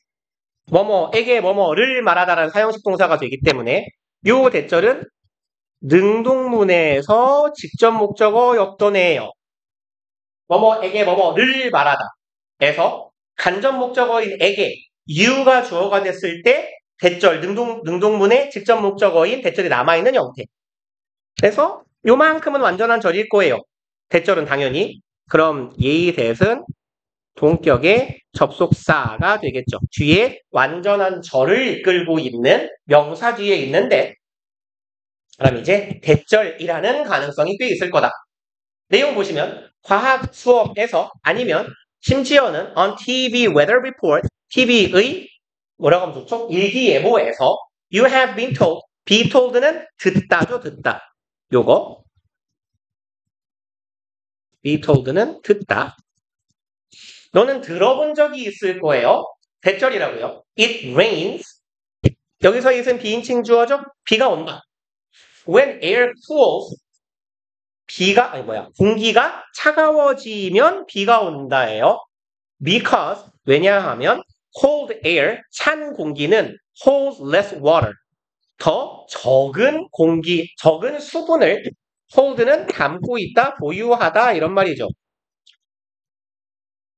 뭐뭐에게 뭐뭐를 말하다라는 사형식 동사가 되기 때문에 요 대절은 능동문에서 직접 목적어 역도네요. 뭐뭐에게 뭐뭐를 말하다 에서 간접 목적어인 에게 you가 주어가 됐을 때 대절 능동문의 직접 목적어인 대절이 남아있는 형태. 그래서 요만큼은 완전한 절일 거예요. 대절은 당연히. 그럼 예의 대은 동격의 접속사가 되겠죠. 뒤에 완전한 절을 이끌고 있는 명사 뒤에 있는데 그럼 이제 대절이라는 가능성이 꽤 있을 거다. 내용 보시면 과학 수업에서 아니면 심지어는 on TV weather report, TV의 뭐라고 하면 좋죠? 일기예보에서 you have been told, be told는 듣다죠, 듣다. 요거 be told는 듣다. 너는 들어본 적이 있을 거예요. 대절이라고요. It rains. 여기서 it은 비인칭 주어죠? 비가 온다. When air cools, 공기가 차가워지면 비가 온다예요. Because, 왜냐하면 cold air, 찬 공기는 holds less water. 더 적은 수분을 hold는 담고 있다, 보유하다 이런 말이죠.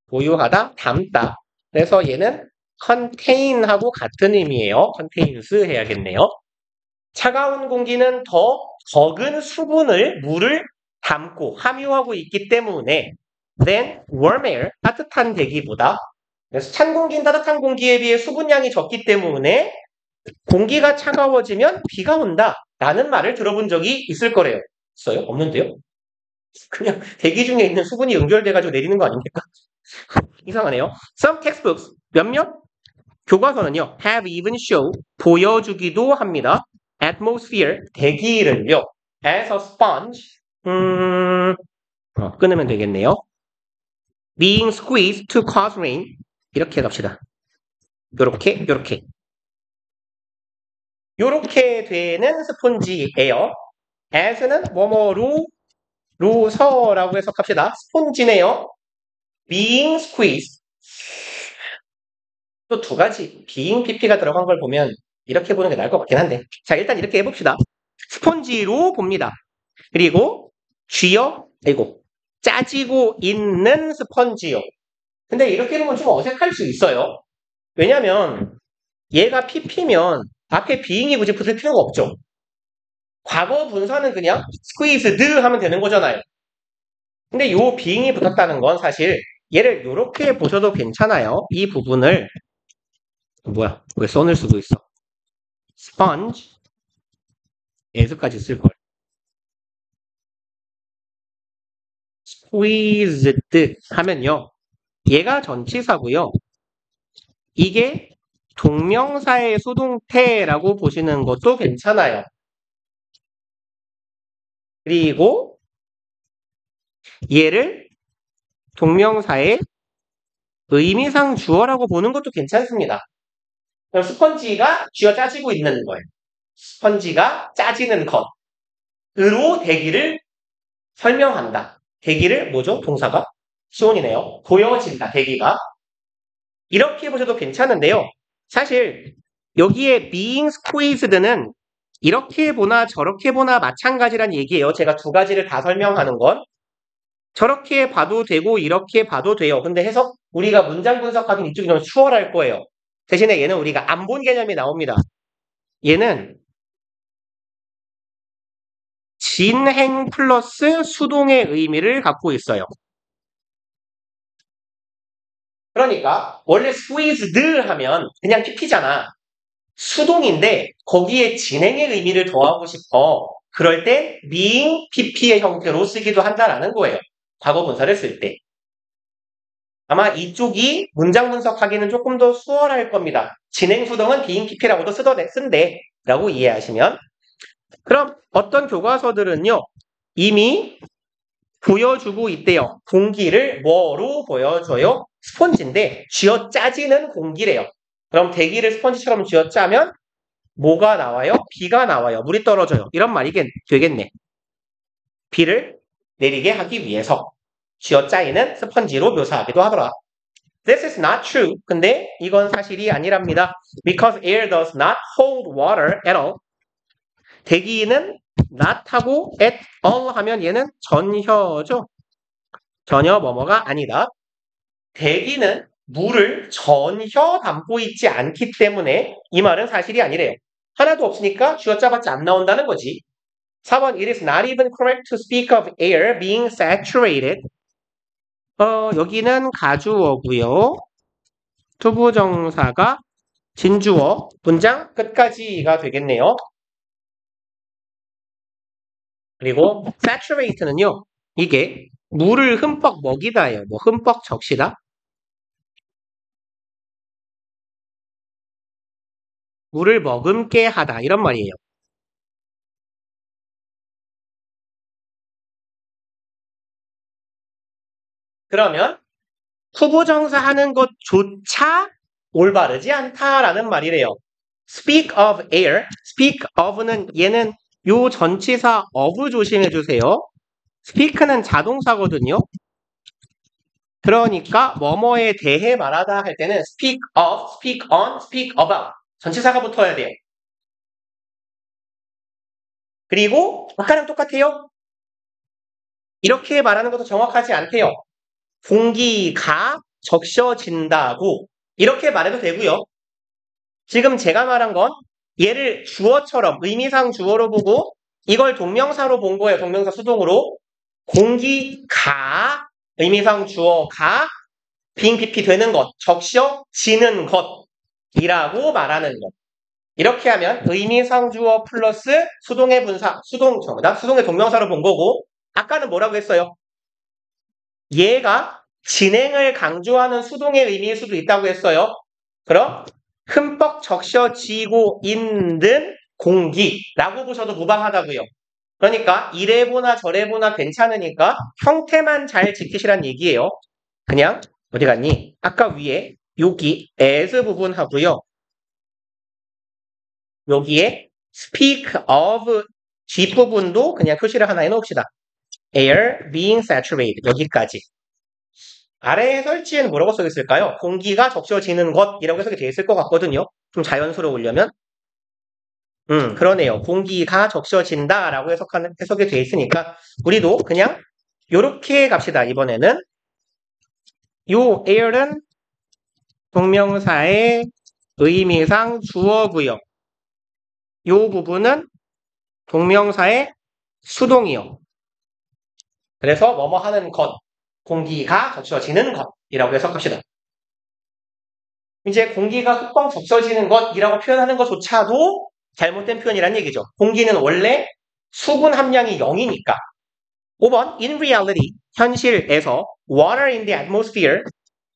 보유하다, 담다. 그래서 얘는 contain하고 같은 의미예요. contains 해야겠네요. 차가운 공기는 더 적은 물을 담고 함유하고 있기 때문에 than warm air, 따뜻한 대기보다. 그래서 찬 공기는 따뜻한 공기에 비해 수분량이 적기 때문에 공기가 차가워지면 비가 온다 라는 말을 들어본 적이 있을 거래요. 있어요? 없는데요? 그냥 대기 중에 있는 수분이 연결돼가지고 내리는 거 아닙니까? 이상하네요. Some textbooks, 몇몇 교과서는요, have even show, 보여주기도 합니다. atmosphere, 대기를요, as a sponge, 끊으면 되겠네요. being squeezed to cause rain, 이렇게 갑시다. 요렇게 되는 스폰지예요. as는 로서라고 해석합시다. 스폰지네요. being squeezed. 또 두 가지 being pp가 들어간 걸 보면 이렇게 보는 게 나을 것 같긴 한데. 자, 일단 이렇게 해봅시다. 스폰지로 봅니다. 그리고 짜지고 있는 스펀지요. 근데 이렇게 보면 좀 어색할 수 있어요. 왜냐면 얘가 pp면 앞에 being이 굳이 붙을 필요가 없죠. 과거 분사는 그냥 squeezed 하면 되는 거잖아요. 근데 요 being이 붙었다는 건 사실 얘를 이렇게 보셔도 괜찮아요. 이 부분을 왜 써낼 수도 있어. sponge as까지 쓸걸. squeezed 하면요. 얘가 전치사고요. 이게 동명사의 수동태라고 보시는 것도 괜찮아요. 그리고 얘를 동명사의 의미상 주어라고 보는 것도 괜찮습니다. 그럼 스펀지가 쥐어 짜지고 있는 거예요. 스펀지가 짜지는 것으로 대기를 설명한다. 대기를 뭐죠? 동사가? 수온이네요. 보여진다. 대기가. 이렇게 보셔도 괜찮은데요. 사실 여기에 being squeezed는 이렇게 보나 저렇게 보나 마찬가지란 얘기예요. 제가 두 가지를 다 설명하는 건. 저렇게 봐도 되고 이렇게 봐도 돼요. 근데 해석 우리가 문장 분석하긴 이쪽이 좀 수월할 거예요. 대신에 얘는 우리가 안 본 개념이 나옵니다. 얘는 진행 플러스 수동의 의미를 갖고 있어요. 그러니까 원래 squeezed 하면 그냥 PP잖아. 수동인데 거기에 진행의 의미를 더하고 싶어. 그럴 때 being PP의 형태로 쓰기도 한다라는 거예요. 과거 분사를 쓸 때. 아마 이쪽이 문장 분석하기는 조금 더 수월할 겁니다. 진행 수동은 being PP라고도 쓴대 라고 이해하시면. 그럼 어떤 교과서들은요. 이미 보여주고 있대요. 공기를 뭐로 보여줘요? 스펀지인데 쥐어 짜지는 공기래요. 그럼 대기를 스펀지처럼 쥐어 짜면 뭐가 나와요? 비가 나와요. 물이 떨어져요. 이런 말이 되겠네. 비를 내리게 하기 위해서 쥐어 짜이는 스펀지로 묘사하기도 하더라. This is not true. 근데 이건 사실이 아니랍니다. Because air does not hold water at all. 대기는 not하고 at all 하면 얘는 전혀죠. 전혀 뭐뭐가 아니다. 대기는 물을 전혀 담고 있지 않기 때문에 이 말은 사실이 아니래요. 하나도 없으니까 쥐어짜봤자 안 나온다는 거지. 4번 It is not even correct to speak of air being saturated. 여기는 가주어고요. 투부정사가 진주어. 문장 끝까지가 되겠네요. 그리고 saturate는요. 이게 물을 흠뻑 먹이다예요. 뭐 흠뻑 적시다. 물을 머금게 하다 이런 말이에요. 그러면 후보정사 하는 것조차 올바르지 않다라는 말이래요. Speak of air, speak of는 얘는 요 전치사 of 조심해 주세요. speak는 자동사거든요. 그러니까 뭐뭐에 대해 말하다 할 때는 speak of, speak on, speak about 전치사가 붙어야 돼요. 그리고 아까랑 똑같아요. 이렇게 말하는 것도 정확하지 않대요. 공기가 적셔진다고 이렇게 말해도 되고요. 지금 제가 말한 건 얘를 주어처럼 의미상 주어로 보고 이걸 동명사로 본 거예요. 동명사 수동으로. 공기가 의미상 주어가 being PP 되는 것, 적셔지는 것이라고 말하는 것. 이렇게 하면 의미상 주어 플러스 수동의 분사, 수동의 동명사로 본 거고 아까는 뭐라고 했어요? 얘가 진행을 강조하는 수동의 의미일 수도 있다고 했어요. 그럼 흠뻑 적셔지고 있는 공기라고 보셔도 무방하다고요. 그러니까 이래 보나 저래 보나 괜찮으니까 형태만 잘 지키시란 얘기예요. 그냥 어디 갔니? 아까 위에 여기 as 부분 하고요. 여기에 speak of 뒷부분도 그냥 표시를 하나 해놓읍시다. air being saturated 여기까지. 아래 해설지에는 뭐라고 써 있을까요? 공기가 적셔지는 것이라고 해석이 되어 있을 것 같거든요. 좀 자연스러우려면. 그러네요. 공기가 적셔진다라고 해석이 되어 있으니까 우리도 그냥 요렇게 갑시다. 이번에는 요 air는 동명사의 의미상 주어고요. 요 부분은 동명사의 수동이요. 그래서 뭐뭐 하는 것, 공기가 적셔지는 것이라고 해석합시다. 이제 공기가 흠뻑 적셔지는 것이라고 표현하는 것조차도 잘못된 표현이란 얘기죠. 공기는 원래 수분 함량이 0이니까. 5번 In reality, 현실에서 water in the atmosphere,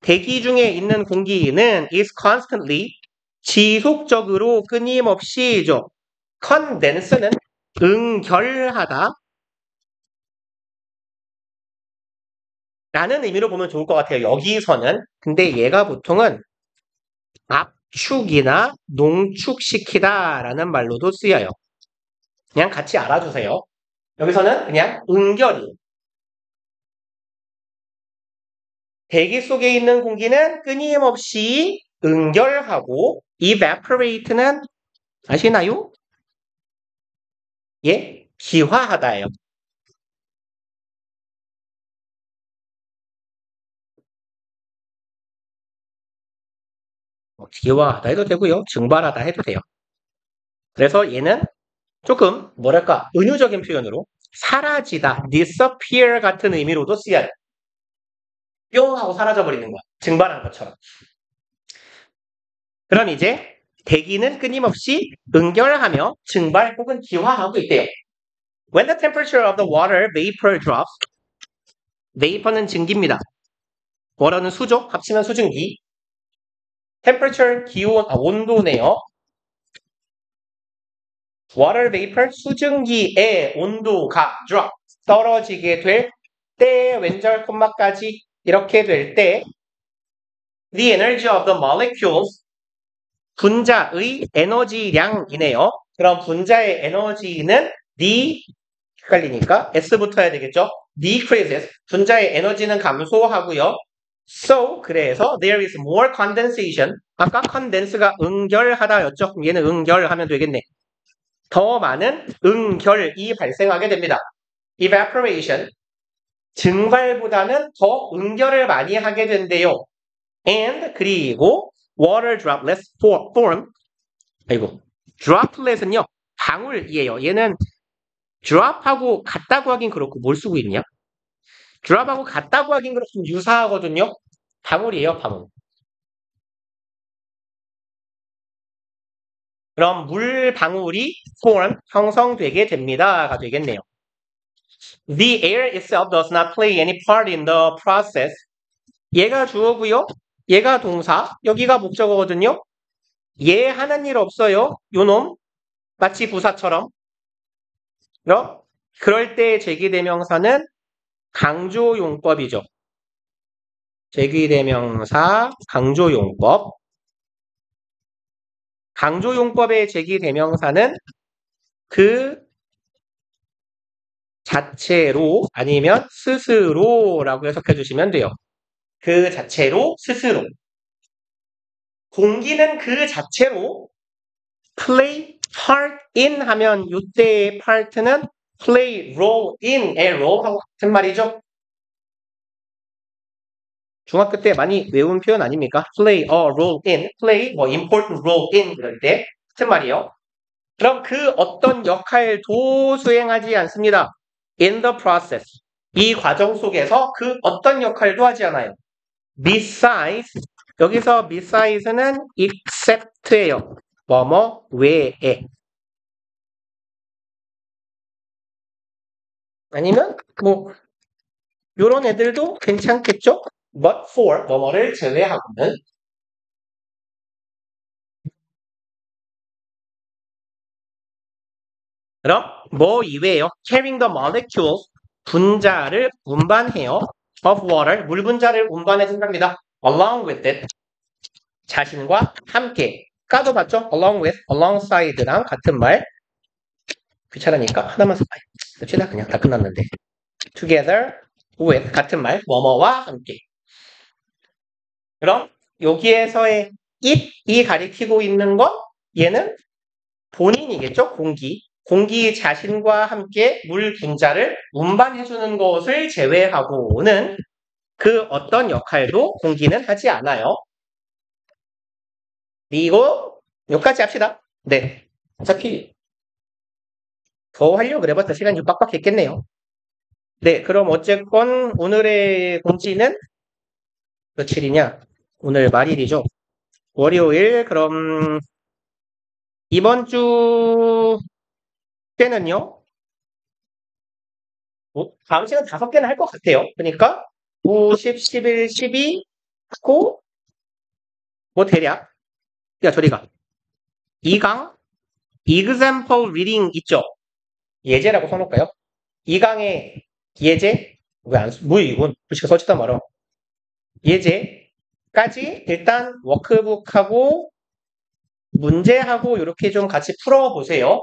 대기 중에 있는 공기는 is constantly, 지속적으로 끊임없이죠. condense는 응결하다 라는 의미로 보면 좋을 것 같아요. 여기서는. 근데 얘가 보통은 축이나 농축시키다 라는 말로도 쓰여요. 그냥 같이 알아주세요. 여기서는 그냥 응결이. 대기 속에 있는 공기는 끊임없이 응결하고 evaporate는 아시나요? 예, 기화하다예요. 기화하다 해도 되고요. 증발하다 해도 돼요. 그래서 얘는 조금 뭐랄까 은유적인 표현으로 사라지다, disappear 같은 의미로도 쓰여요. 뿅 하고 사라져버리는 거야. 증발한 것처럼. 그럼 이제 대기는 끊임없이 응결하며 증발 혹은 기화하고 있대요. When the temperature of the water vapor drops, vapor는 증기입니다. water는 수죠. 합치면 수증기. temperature 기온, 온도네요. water vapor 수증기의 온도가 drop 떨어지게 될 때 왼절 콤마까지 이렇게 될 때 the energy of the molecules 분자의 에너지량이네요. 그럼 분자의 에너지는 헷갈리니까 S부터 해야 되겠죠? decreases. 분자의 에너지는 감소하고요. So, 그래서 there is more condensation. 아까 condense가 응결하다였죠? 그럼 얘는 응결하면 되겠네. 더 많은 응결이 발생하게 됩니다. evaporation. 증발보다는 더 응결을 많이 하게 된대요. and 그리고 water droplets form. droplet은요 방울이에요. 얘는 drop하고 같다고 하긴 그렇고 뭘 쓰고 있냐? drop하고 같다고 하긴 그렇고 좀 유사하거든요. 방울이에요, 방울. 그럼 물 방울이 form 형성되게 됩니다가 되겠네요. The air itself does not play any part in the process. 얘가 주어고요. 얘가 동사. 여기가 목적어거든요. 얘 하는 일 없어요. 요놈. 마치 부사처럼. 그럼 그럴 때 제기대명사는 강조용법이죠. 제기대명사 강조용법. 강조용법의 제기대명사는 그 자체로 아니면 스스로라고 해석해 주시면 돼요. 그 자체로 스스로. 공기는 그 자체로 play part in 하면 이때의 part는 play role in의 role하고 같은 말이죠. 중학교 때 많이 외운 표현 아닙니까? play a role in, play 뭐 important role in 이럴 때 같은 말이에요. 그럼 그 어떤 역할도 수행하지 않습니다. in the process. 이 과정 속에서 그 어떤 역할도 하지 않아요. besides, 여기서 besides는 except예요. 뭐뭐 외에. 아니면 뭐 요런 애들도 괜찮겠죠? but for, 뭐뭐를 제외하고는. 그럼 뭐 이외에요? carrying the molecules, 분자를 운반해요. of water, 물 분자를 운반해준답니다. along with it, 자신과 함께. 까도 봤죠? along with, alongside랑 같은 말. 귀찮으니까 하나만 써봐요. 씁시다 그냥 다 끝났는데. together with, 같은 말. 뭐뭐와 함께. 그럼 여기에서의 it이 가리키고 있는 건 얘는 본인이겠죠? 공기. 공기 자신과 함께 물 분자를 운반해주는 것을 제외하고는 그 어떤 역할도 공기는 하지 않아요. 그리고 여기까지 합시다. 네. 어차피 더 하려고 그래봤자 시간이 좀 빡빡했겠네요. 네. 그럼 어쨌건 오늘의 공지는 며칠이냐? 오늘 말일이죠. 월요일. 그럼 이번 주 때는요. 다음 시간 5개는 할 것 같아요. 그러니까 9, 10, 11, 12 하고 뭐 대략 야 저리가 2강 example reading 있죠? 예제라고 써놓을까요? 2강의 예제 뭐야 이건 글씨가 써지다 말아. 예제까지 일단 워크북하고 문제하고 이렇게 좀 같이 풀어보세요.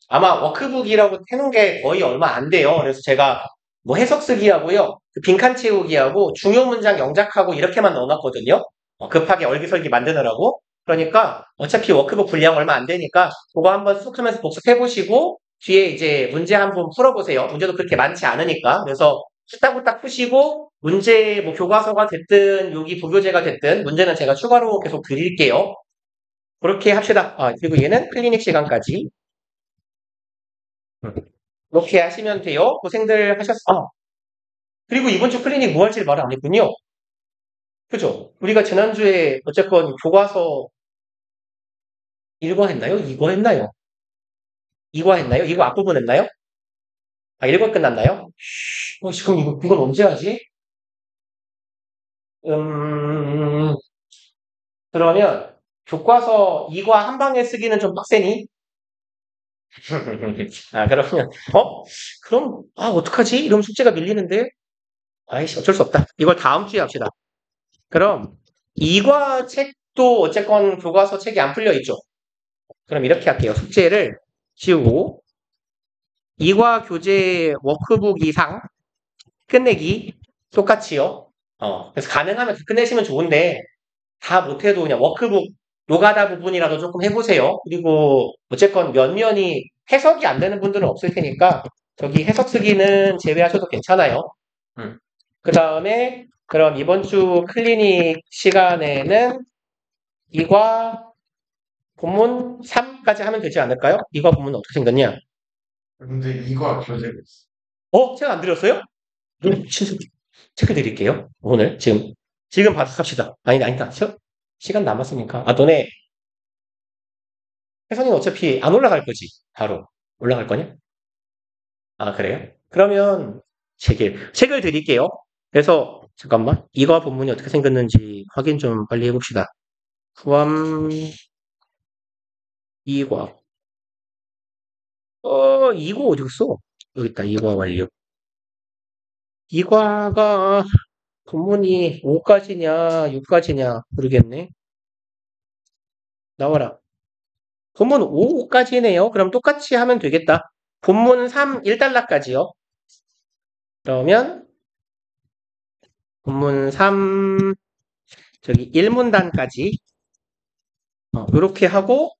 아마 워크북이라고 해놓은 게 거의 얼마 안 돼요. 그래서 제가 뭐 해석 쓰기 하고요. 그 빈칸 채우기 하고 중요 문장 영작하고 이렇게만 넣어놨거든요. 급하게 얼기설기 만드느라고. 그러니까 어차피 워크북 분량 얼마 안 되니까 그거 한번 쑥 하면서 복습해보시고 뒤에 이제 문제 한번 풀어보세요. 문제도 그렇게 많지 않으니까. 그래서 후딱후딱 푸시고 문제 뭐 교과서가 됐든 여기 부교재가 됐든 문제는 제가 추가로 계속 드릴게요. 그렇게 합시다. 그리고 얘는 클리닉 시간까지. 이렇게 하시면 돼요. 고생들 하셨어. 그리고 이번 주 클리닉 뭐 할지 말 안 했군요. 그죠? 우리가 지난주에 어쨌건 교과서 1과 했나요? 2과 했나요? 2과 했나요? 이거 앞부분 했나요? 1과 끝났나요? 그럼 이건 언제 하지? 음, 그러면 교과서 2과 한 방에 쓰기는 좀 빡세니? 그러면, 그럼, 어떡하지? 이러면 숙제가 밀리는데? 아이씨, 어쩔 수 없다. 이걸 다음 주에 합시다. 그럼, 2과 책도 어쨌건 교과서 책이 안 풀려 있죠? 그럼 이렇게 할게요. 숙제를 지우고, 2과 교재 워크북 이상 끝내기 똑같이요. 그래서 가능하면 끝내시면 좋은데, 다 못해도 그냥 워크북 노가다 부분이라도 조금 해보세요. 그리고 어쨌건 몇 년이 해석이 안 되는 분들은 없을 테니까 저기 해석 쓰기는 제외하셔도 괜찮아요. 그 다음에 그럼 이번 주 클리닉 시간에는 이과 본문 3까지 하면 되지 않을까요? 이과 본문 어떻게 생겼냐? 근데 이거 교재가 있어. 제가 안 드렸어요? 체크 드릴게요. 오늘 지금 바로 합시다. 아니다. 시간 남았으니까. 너네 혜선이는 어차피 안 올라갈 거지. 바로. 올라갈 거냐? 그래요? 그러면 책을 드릴게요. 그래서 잠깐만. 이거 본문이 어떻게 생겼는지 확인 좀 빨리 해봅시다. 구함 이과. 이거 어디 갔어? 여기 있다. 이과 완료. 이과가 본문이 5까지냐 6까지냐 모르겠네. 나와라. 본문 5까지네요. 그럼 똑같이 하면 되겠다. 본문 3 1달러까지요. 그러면 본문 3 저기 1문단까지 이렇게 하고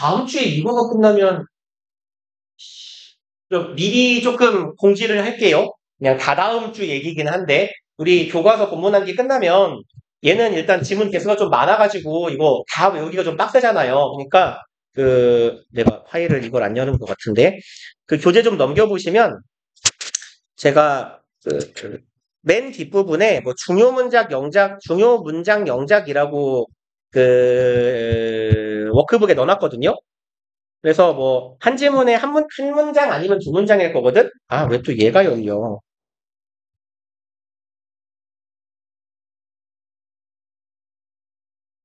다음 주에 이거가 끝나면 미리 조금 공지를 할게요. 그냥 다다음 주 얘기긴 한데 우리 교과서 본문 한기 끝나면 얘는 일단 지문 개수가 좀 많아가지고 이거 다 외우기가 좀 빡세잖아요. 그러니까 내가 파일을 이걸 안 여는 것 같은데 그 교재 좀 넘겨보시면 제가 맨 뒷부분에 뭐 중요 문장 영작이라고 워크북에 넣어놨거든요. 그래서 뭐 한 지문에 한 문장 아니면 두 문장일 거거든. 왜 또 얘가 열려?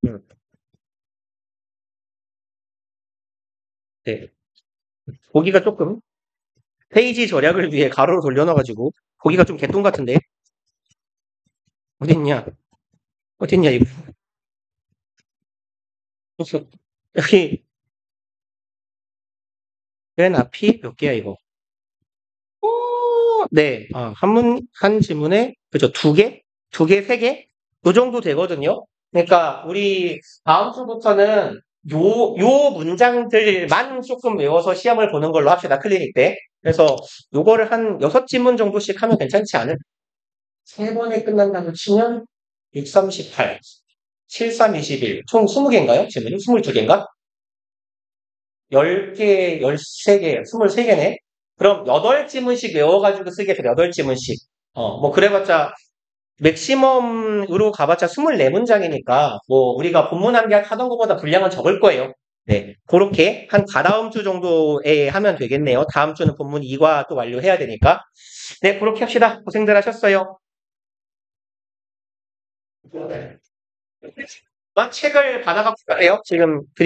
음, 네. 보기가 조금 페이지 절약을 위해 가로로 돌려놔가지고 보기가 좀 개똥 같은데 어딨냐? 어딨냐 이거? 그래서 여기 맨 앞이 몇 개야 이거? 네, 한 지문에, 그죠, 두 개? 두 개, 세 개? 요 정도 되거든요. 그러니까, 우리 다음 주부터는 요 문장들만 조금 외워서 시험을 보는 걸로 합시다, 클리닉 때. 그래서 요거를 한 6지문 정도씩 하면 괜찮지 않을? 3번에 끝난다고 치면 6, 38, 7, 3, 21. 총 20개인가요? 지문이 22개인가? 10개, 13개, 23개네? 그럼 8지문씩 외워가지고 쓰게 돼, 8지문씩. 뭐, 그래봤자, 맥시멈으로 가봤자 24문장이니까, 뭐, 우리가 본문 한 개 하던 것보다 분량은 적을 거예요. 네. 그렇게 한 다다음 주 정도에 하면 되겠네요. 다음 주는 본문 2과 또 완료해야 되니까. 네, 그렇게 합시다. 고생들 하셨어요. 책을 받아갖고 가세요. 지금 드릴게요.